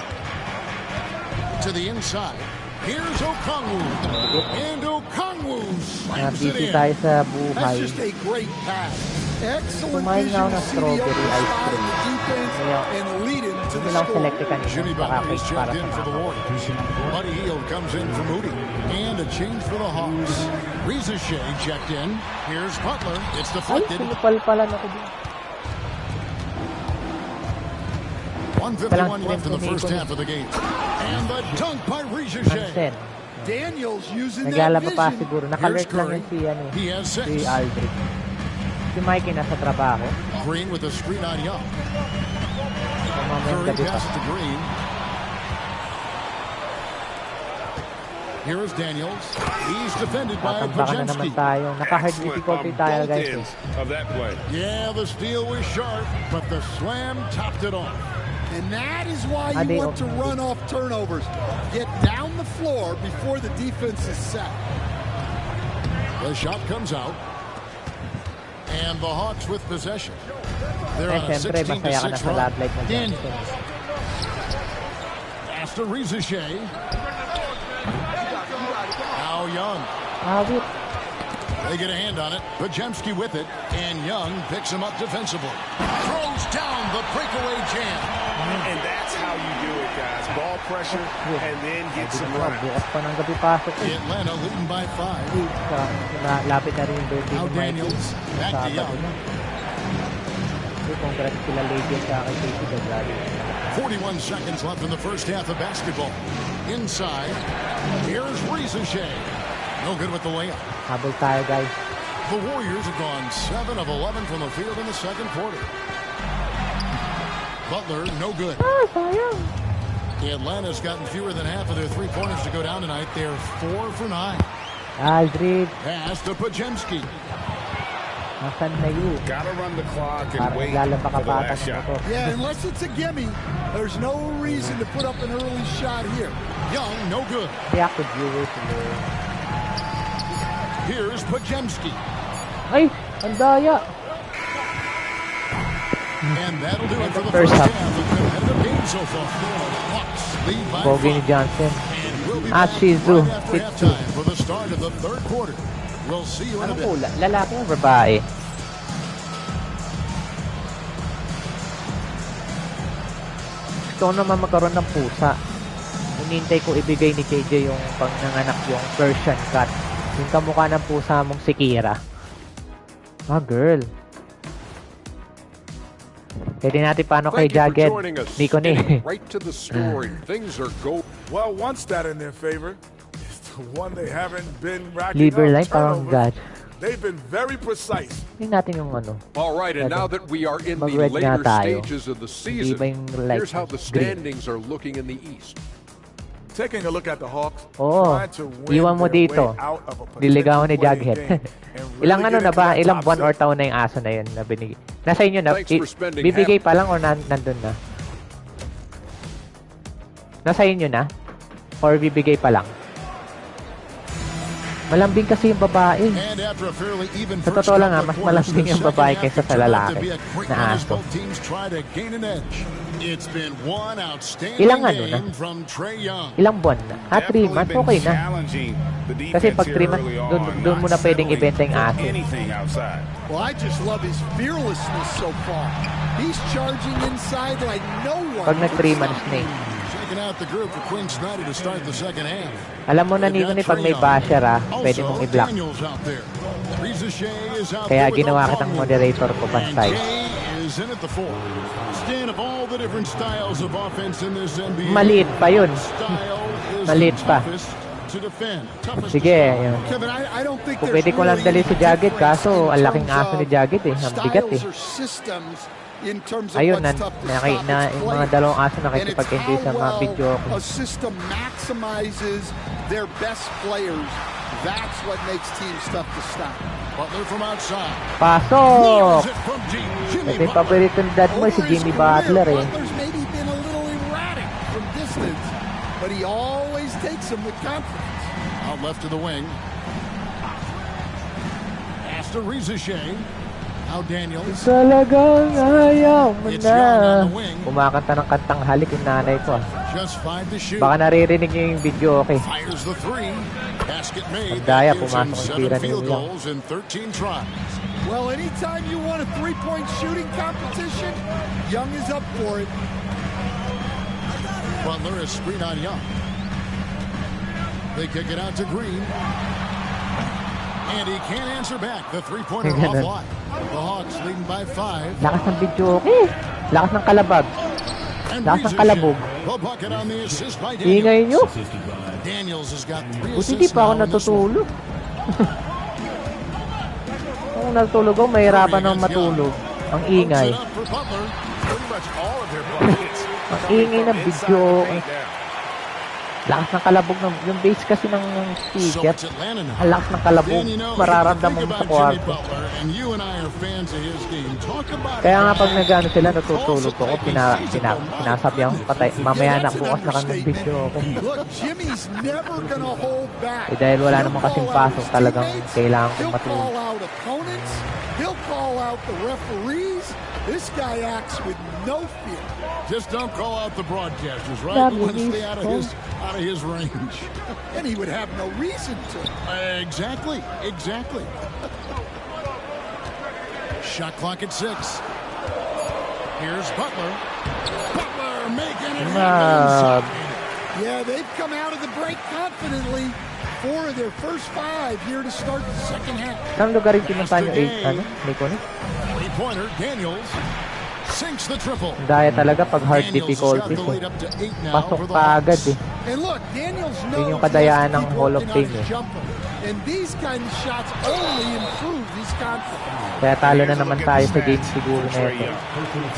To the inside. Here's Okongwu. And Okongwu slams it in. Tayo sa buhay. That's just a great pass. Excellent vision to see the other side of the defense and lead him to the score. Jimmy Butler is checked in for the Warriors. Buddy Hield comes in for Moody. And a change for the Hawks. Reza Shea checked in. Here's Butler. It's deflected. 1:51 left in the first half of the game. And the dunk by Reza Shea. Daniels using that vision. Naka-alert lang yun si Aldridge. Si Mikey nasa trabaho. Green with a screen on Young. Curry passes to Green. Here is Daniels. He's defended by Pajemski. Naka-hard difficulty tayo, guys. Of that play. Yeah, the steal was sharp, but the slam topped it off. And that is why you want to run off turnovers. Get down the floor before the defense is set. The shot comes out. And the Hawks with possession. They're on a 16-6 run. Daniels. Pass to Reza Shea. Now Young. They get a hand on it. Pajemski with it. And Young picks him up defensively. Throws down the breakaway jam. And that's how you do it, guys. Ball pressure and then get some run. Atlanta leading by 5. Now Daniels. Back to Young. 41 seconds left in the first half of basketball. Inside. Here's Reza Shea. No good with the layup. Habol tayo, guys. The Warriors have gone 7 of 11 from the field in the second quarter. Butler, no good. Atlanta's gotten fewer than half of their three-pointers to go down tonight. They're 4 for 9. Aldridge. Pass to Pajemski. Gotta run the clock and wait for the last shot. Yeah, unless it's a gimme, there's no reason to put up an early shot here. Young, no good. Here's Pajemski. Ay, ang daya. And that'll do it for the first half of the competitive game so far. Hawks lead by 5. Bogey ni Johnson. Shizu. Halftime for the start of the third quarter. We'll see you in a bit. Lalaki o babae? Gusto naman magkaroon ng pusa. Hinintay ko ibigay ni KJ yung pag nanganak yung Persian cat. Yung kamukha ng pusa mong si Kira. Ah, girl. Pwede natin paano kay Thank you for Jagged. joining us. Nico ni. Getting right to the scoring. Things are going. Well, one stat in their favor is the one they haven't been racking Liver line, up parang God. They've been very precise. Tingnan natin yung ano. All right, and now that we are in the Mag-red nga later tayo. stages of the Hindi season, ba yung light here's how the green? standings are looking in the East. Taking a look at the Hawks, Oo. trying to win Iwan mo their dito. way out of a Diligawan ni potential Jughead. playing game and really Ilang ano get na into ba? that Ilang top buwan or six. taon na yung aso na yun na binigay? Nasa inyo na? Thanks for spending Bibigay pa lang or nandun na? Nasa inyo na? Or bibigay pa lang? Malambing kasi yung babae. Sa totoo lang mas malambing yung babae kaysa sa lalaki na aso. Ilang ano na? Ilang buwan na? 3 months, okay na. Kasi pag 3 months, doon mo na pwedeng ibenta yung aso. Well, I just love his fearlessness so far. He's charging inside like no one. Pag nag 3 months na eh. Alam mo na Nico ni pag may basher pwede mong i-block. Kaya ginawa kitang moderator ko bantay. Maliit pa yun. Maliit pa. Sige, yun. Kung pwede ko lang dali si Jagged, kaso ang laking aso ni Jagged eh. Ang bigat eh. Ayun, yung mga dalawang aso nakikipag-enjoy sa mga video ko. A system maximizes their best players. That's what makes teams tough to stop. Butler from outside. Pasok! Ito yung paborito ng dad mo, si Jimmy Butler eh. Butler's maybe been a little erratic from distance, but he always takes them with confidence. Out left to the wing. After Rizashane. Now Daniels. Talagang ayaw mo na. Kumakanta ng kantang halik yung nanay ko. Just 5 to shoot. Baka naririnig niyo yung video, okay. Fires the 3. Basket made. Ang daya, pumasok ang tira ni field Young. goals in 13 tries. Well, anytime you want a three-point shooting competition, Young is up for it. Butler is screen on Young. They kick it out to Green. And he can't answer back. The three-pointer offline. The Hawks leading by 5. Lakas ng video, okay. Lakas ng kalabag. Lakas ng kalabog. The bucket on the assist by Daniels. Ingay nyo. Daniels has got 3 Buti assists. di pa ako natutulog. Kung natutulog ako, mahirapan ng matulog. Ang ingay. Ang ingay ng video. Lakas ng kalabog ng yung base kasi ng speaker. Ang lakas ng kalabog. Mararamdaman mo sa kwarto. Kaya nga pag nag-ano sila, natutulog ako. Pinasabi ako patay. Mamaya na bukas na kami mag-video ako. Eh dahil wala naman kasing pasok, talagang kailangan kong matulog. He'll call out the referees. This guy acts with no fear. Just don't call out the broadcasters, right? We want to stay out of his range. And he would have no reason to. Exactly. Shot clock at 6. Here's Butler. Butler making it happen. Yeah, they've come out of the break confidently. 4 of their first 5 here to start the second half. Saan lugar yung pinunta nyo? Nico ni? Three-pointer, Daniels sinks the triple. Daya talaga pag hard difficulties eh. Pasok pa agad eh. And look, Daniels knows yun yung kadayaan ng Hall of Fame eh. And these kind of shots only improve his confidence. Kaya talo na naman tayo sa game siguro na ito.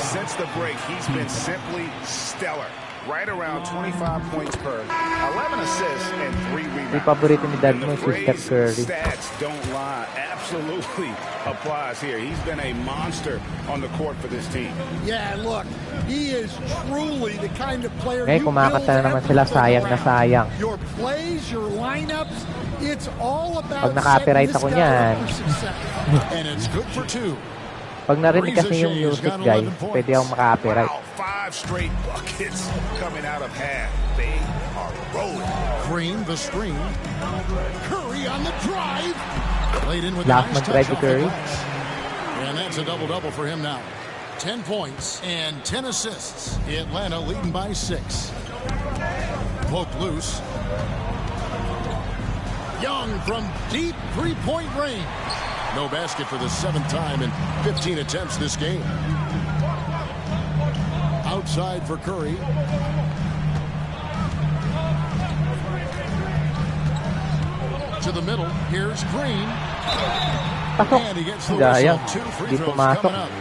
Since the break, he's been simply stellar. Right around 25 points per, 11 assists, and 3 rebounds. Yung paborito ni dad mo si Steph Curry. Stats don't lie. Absolutely applies here. He's been a monster on the court for this team. Yeah, look, he is truly the kind of player you build. Kumakanta na naman sila, sayang na sayang. Your plays, your lineups, it's all about pag naka-copyright ako niyan. And it's good for 2. Pag narinig kasi yung music, guys, pwede akong maka-copyright. 5 straight buckets coming out of half. They are rolling. Green, the screen. Curry on the drive. Played in with last nice mag-drive to Curry. And that's a double-double for him now. 10 points and 10 assists. Atlanta leading by 6. Poked loose. Young from deep three-point range. No basket for the 7th time in 15 attempts this game. outside for Curry. To the middle. Here's Green. And he gets the whistle. 2 free throws coming up.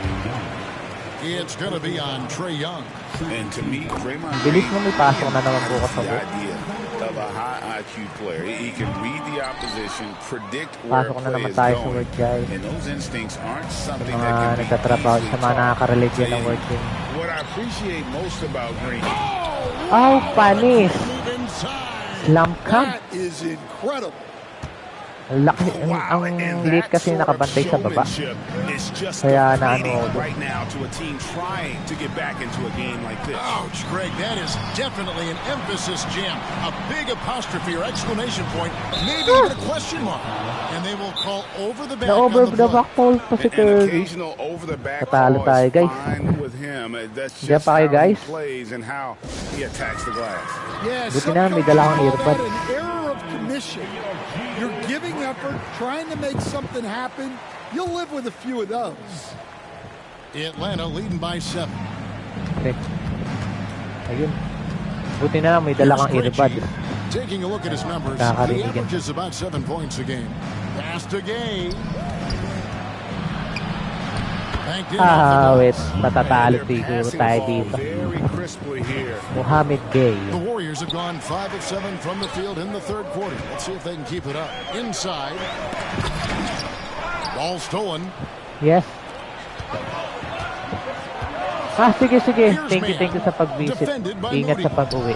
It's going to be on Trae Young. And to me, Draymond Bilis mo may pasok na naman bukas the ako. idea of a high IQ player. He can read the opposition, predict where Pasok a na play naman is tayo sa going, word, guys. and those instincts aren't something Mga that can be nagtatrabaho easily sa mga taught. nakaka-relate yan ng word team. What I appreciate most about Green. Oh, panis! Slam ka? That is incredible. Laki, ang late kasi nakabantay sa baba. Kaya na ano. Right now to a team trying to get back into a game like this. Ouch, Greg, that is definitely an emphasis jam. A big apostrophe or exclamation point, maybe even a question mark. And they will call over the back on Na-over the the back fall pa si Curry. Natalo tayo, guys. Diyan pa kayo, guys. Yeah, Buti na, may dala kang earbud. an error of commission. You're giving effort, trying to make something happen. You'll live with a few of those. Atlanta leading by 7. Okay. Ayun. Buti na lang, may dala kang earbud. Taking a look at his numbers, he averages about 7 points a game. Pass to Gay. Wait. Patatalo siguro tayo dito. Mohamed Gay. The Warriors have gone 5 of 7 from the field in the third quarter. Let's see if they can keep it up. Inside. Ball stolen. Yes. Sige. Thank you sa pag-visit. Ingat sa pag-uwi.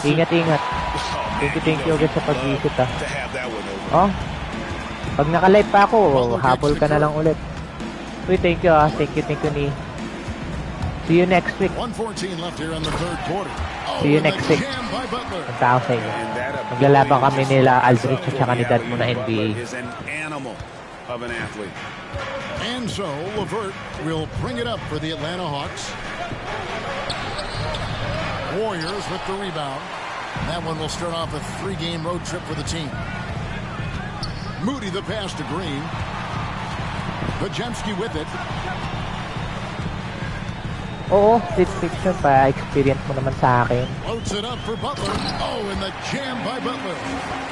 Ingat. Thank you agad sa pag-visit, ah. Oh. Pag naka-live pa ako, habol ka na lang ulit. Uy, thank you, ah. Thank you ni. See you next week. 1:14 left here in the third quarter. See you next week. Punta ako sa inyo. Maglalaban kami nila Aldrich at saka ni dad mo na NBA. And so, LeVert will bring it up for the Atlanta Hawks. Warriors with the rebound. That one will start off a 3-game road trip for the team. Moody the pass to Green. Pajemski with it. Oo, Street Fiction pa. Experience mo naman sa akin. Loads it up for Butler. Oh, and the jam by Butler.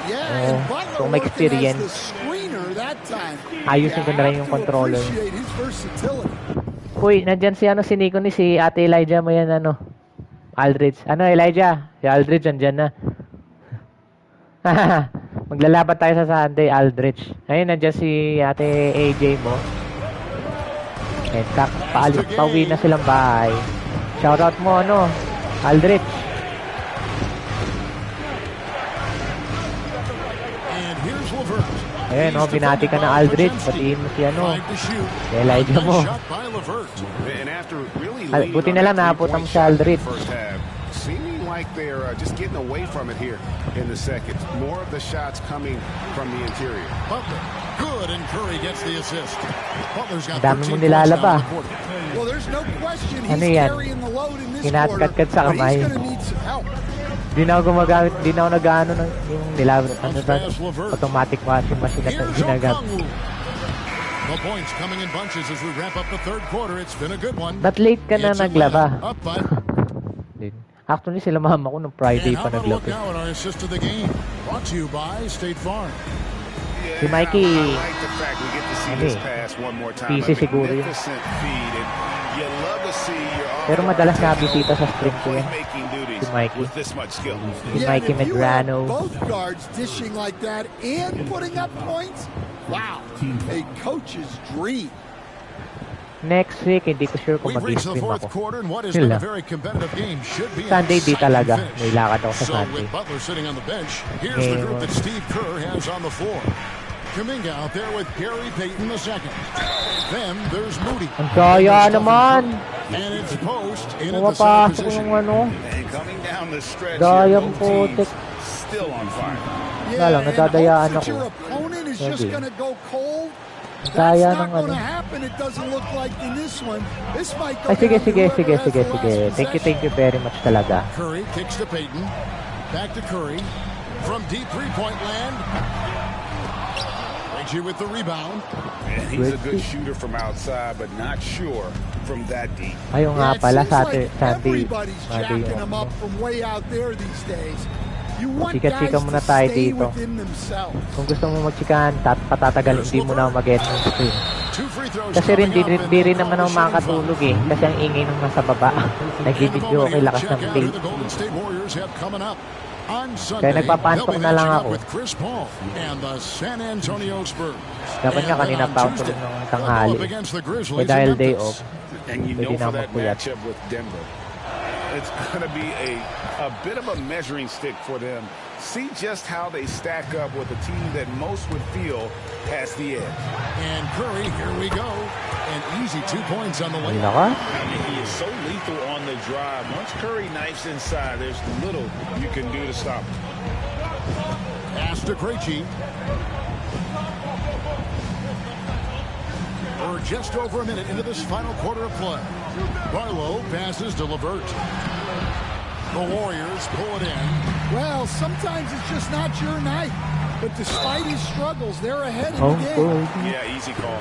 Yeah, and Butler kung may working as the experience, screener that time. ayusin ko na rin yung controller. Appreciate his versatility. Uy, nandyan si Nico ni si Ate Elijah mo yan, Aldridge. Elijah? Si Aldridge, nandyan na. Maglalaban tayo sa Sunday, Aldrich. Ayun, nandiyan si Ate AJ mo. And pauwi na silang bahay. Shoutout mo, Aldrich. Ayun, binati ka na Aldrich. Patiin mo si Elijah mo. Buti na lang nakaputan mo si Aldrich. Like they're just getting away from it here in the second. More of the shots coming from the interior. Butler, good, and Curry gets the assist. Butler's got dami mo 13 nilalaba. Well, there's no question Ano he's yan? carrying the load in this quarter. Kinatkat-kat sa But kamay. he's gonna need some help. Di na ako gumagamit, di na ako nag-ano yung nilaban. Automatic washing machine na ginagamit. The points coming in bunches as we wrap up the third quarter. It's been a good one. Ba't late ka na naglaba? Up by Actually, sila mama ko nung Friday pa naglaba. Now our assist to the game. Brought to you by State Farm. Si Mikey, PC siguro yun. Pero madalas nabisita sa stream ko yan. Si Mikey. Si Mikey Medrano. Both guards dishing like that and putting up points. Wow, a coach's dream. Next week, hindi ko sure kung mag-stream ako. Yun lang. Sunday di talaga. May lakad ako sa Sunday. Ngayon. Kuminga out there with Gary Payton II. Then there's Moody. Ang kaya naman. And it's post in at the Pumapasok center yung position. Dayang putik. Still on fire. Wala lang, nadadayaan ako. Your opponent is just gonna go cold. Kaya That's not ng gonna happen. It doesn't look like in this one. This might go Ay, sige. down to whoever has the last Thank you very much talaga. Curry kicks to Payton. Back to Curry. From deep three-point land. Reggie with the rebound. And he's a good shooter from outside, but not sure from that deep. Ayun nga it pala, seems like Sunday, everybody's Monday jacking yung them ano. up from way out there these days. You want Chika-chika guys muna to tayo stay dito. within themselves. Kung gusto mo magchikahan, patatagal, hindi mo na mag-end yung screen. Kasi di rin naman ako makakatulog eh. Kasi ang ingay nung nasa baba. Nag-video okay, lakas ng tape. Kaya nagpapantok na lang ako. Dapat nga kanina pa ako tulog ng tanghali. Eh dahil day off, And you pwede know na for that magpuyat. matchup with Denver, it's going to be a bit of a measuring stick for them. See just how they stack up with a team that most would feel has the edge. And Curry, here we go. An easy 2 points on the way. I mean, he is so lethal on the drive. Once Curry knifes inside, there's little you can do to stop him. Pass to Krejci. We're just over a minute into this final quarter of play. Barlow passes to LeVert. The Warriors pull it in. Well, sometimes it's just not your night. But despite his struggles, they're ahead in the game. Yeah, easy call.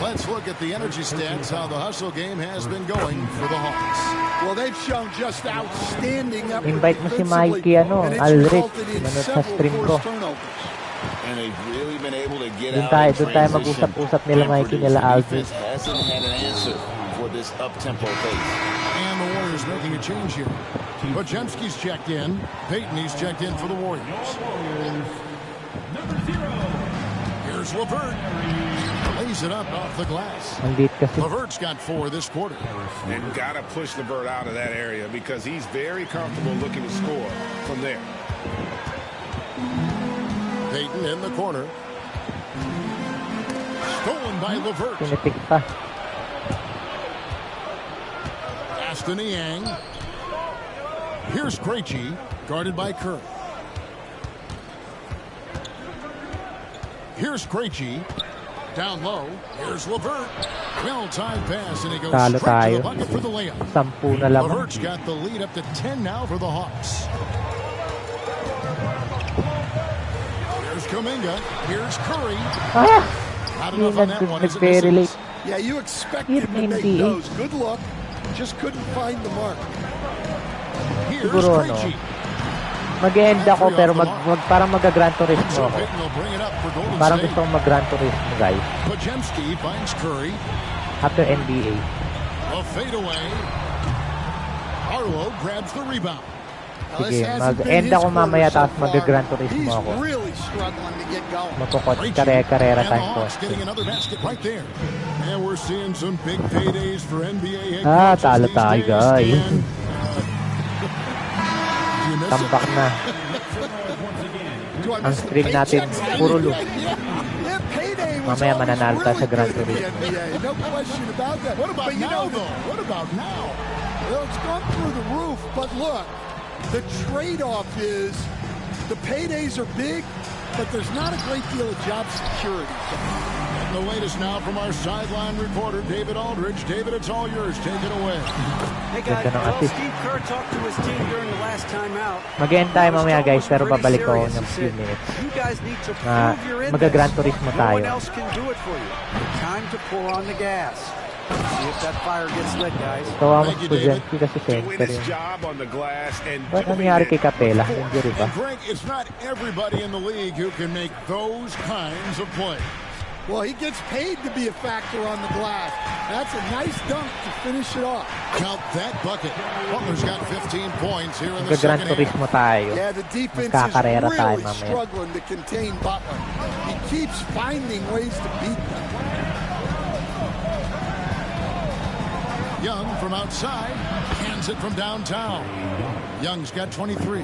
Let's look at the energy stats, how the hustle game has been going for the Hawks. Well, they've shown just outstanding effort Invite mo si Mikey, Alric, manood sa stream ko. And they've really been able to get Doon out tayo mag-usap-usap nila Mikey, nila Aldrich. hasn't had an answer for this up-tempo pace. And the Warriors making a change here. Podziemski's checked in. Peyton, he's checked in for the Warriors. Here's LeVert. Lays it up off the glass. LeVert's got 4 this quarter. And got to push LeVert out of that area because he's very comfortable looking to score from there. Peyton in the corner. Stolen by LeVert. Pinitik pa. Aston Yang. Here's Krejci, guarded by Kerr. Here's Krejci. Down low. Here's LeVert. Well-timed pass, and he goes Talo straight to tayo. the bucket for the layup. 10 na lang. LeVert's got the lead up to 10 now for the Hawks. Here's Kuminga. Here's Curry. Not enough on that one. Is it misses? Yeah, you expect him to make those. Good luck. Just couldn't find the mark. Here's Siguro Krejci. mag-end ako pero parang mag-Gran Turismo ako. Parang gusto kong mag-Gran Turismo, guys. Podziemski finds Curry. After NBA. A fadeaway. Arlo grabs the rebound. Sige, mag-end ako mamaya tapos mag-Gran Turismo ako. Really struggling to get going. Mapukot, karera time ko. Getting another basket right there. And we're seeing some big paydays for NBA head Talo tayo, guys. Tambak na. Ang screen natin, puro loop. Mamaya mananalo tayo sa Gran Turismo. No question about that. What about now, though? What about now? Well, it's gone through the roof, but look, the trade-off is the paydays are big, but there's not a great deal of job security. And the latest now from our sideline reporter, David Aldridge. David, it's all yours. Take it away. Hey guys, well, Steve Kerr talked to his team during the last time out. Mag-end tayo mamaya, guys, pero babalik ko ng few minutes. You guys need to prove you're in Mag-Gran this. Turismo No tayo. one else can do it for you. Time to pull on the gas. See if that fire gets lit, guys. Tawa mo si Podziemski kasi center yun. Ba't nangyari kay Capela? Injury ba? And Greg, it's not everybody in the league who can make those kinds of plays. Well, he gets paid to be a factor on the glass. That's a nice dunk to finish it off. Count that bucket. Butler's got 15 points here in the Mag-Gran second Turismo half. tayo. Yeah, the defense is Magkakarera tayo really mamaya. struggling to contain Butler. He keeps finding ways to beat them. Young from outside, hands it from downtown. Young's got 23.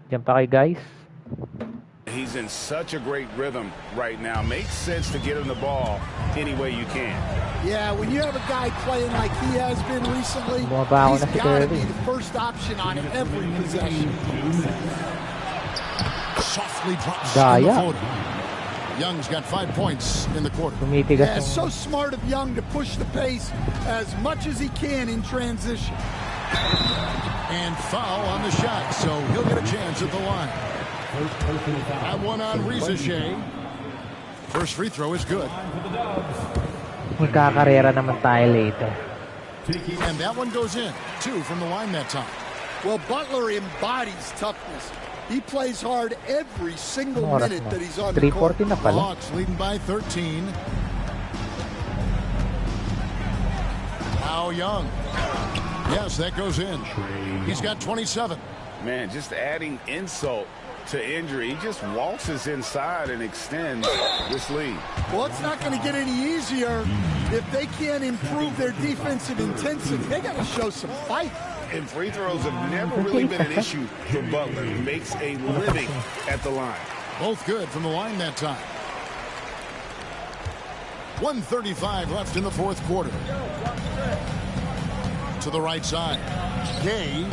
Diyan pa kayo, guys. he's in such a great rhythm right now. Makes sense to get him the ball any way you can. Yeah, when you have a guy playing like he has been recently, he's Bumabaho na si got to Curry. be the first option on every possession. Softly drops in the Daya. floater. Young's got 5 points in the quarter. Tumitigas Yeah, yung so smart of Young to push the pace as much as he can in transition. And foul on the shot, so he'll get a chance at the line. That one on Rizachet. First free throw is good. magkakarera naman tayo later. And that one goes in. 2 from the line that time. Well, Butler embodies toughness. He plays hard every single Oras minute na. that he's on the court. 3:40 na The pala. Hawks leading by 13. Now Young. Yes, that goes in. He's got 27. Man, just adding insult to injury. He just waltzes inside and extends this lead. Well, it's not going to get any easier if they can't improve their defensive intensity. They got to show some fight. And free throws have never really been an issue for Butler. He makes a living at the line. Both good from the line that time. 1:35 left in the fourth quarter. To the right side. Gay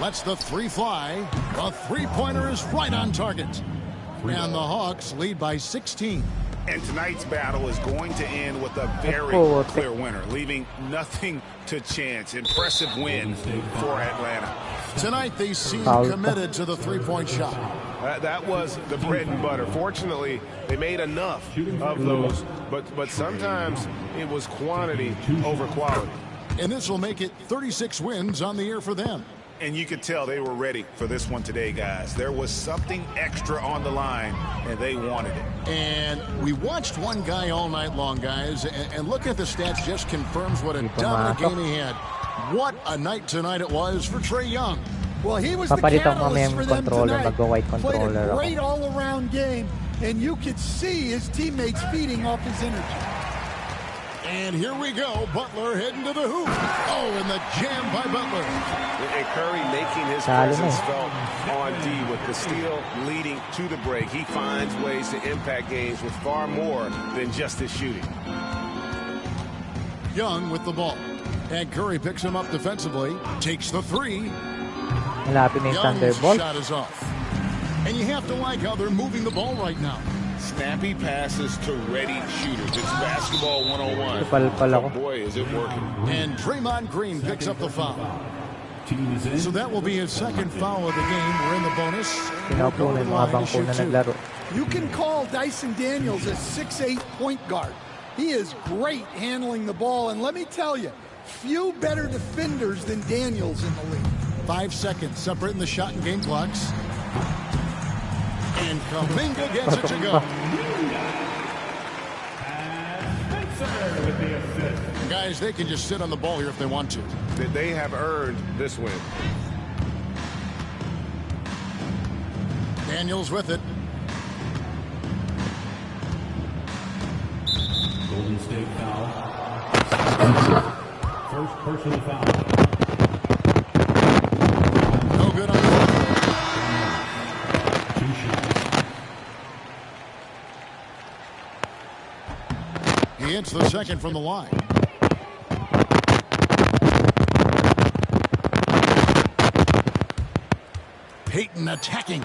lets the three fly. The three-pointer is right on target. And the Hawks lead by 16. And tonight's battle is going to end with a very clear winner, leaving nothing to chance. Impressive win for Atlanta. Tonight they seem committed to the three-point shot. That was the bread and butter. Fortunately, they made enough of those, but sometimes it was quantity over quality. And this will make it 36 wins on the year for them. And you could tell they were ready for this one today, guys. There was something extra on the line, and they wanted it. And we watched one guy all night long, guys, and look at the stats just confirms what a dominant game he had. What a night tonight it was for Trae Young. Well, he was the catalyst for them tonight. Played a great all-around game, and you could see his teammates feeding off his energy. And here we go. Butler heading to the hoop. Oh, and the jam by Butler. And Curry making his presence felt on D with the steal leading to the break. He finds ways to impact games with far more than just his shooting. Young with the ball. And Curry picks him up defensively. Takes the three. Young's shot is off. And you have to like how they're moving the ball right now. Snappy passes to ready shooters. It's basketball 101. But boy, is it working. And Draymond Green picks up the foul. So that will be his second foul of the game. We're in the bonus. You can call Dyson Daniels a 6'8" point guard. He is great handling the ball. And let me tell you, few better defenders than Daniels in the league. 5 seconds separating the shot and game clocks. And Kuminga gets it to go. Guys, they can just sit on the ball here if they want to. They have earned this win. Daniels with it. Golden State foul. First personal foul. No good on the He hits the second from the line. Payton attacking.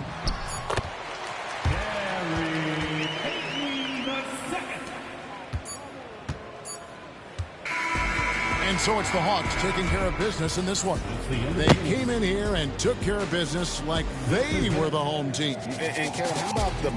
And so it's the Hawks taking care of business in this one. They came in here and took care of business like they were the home team. And Kevin, how about the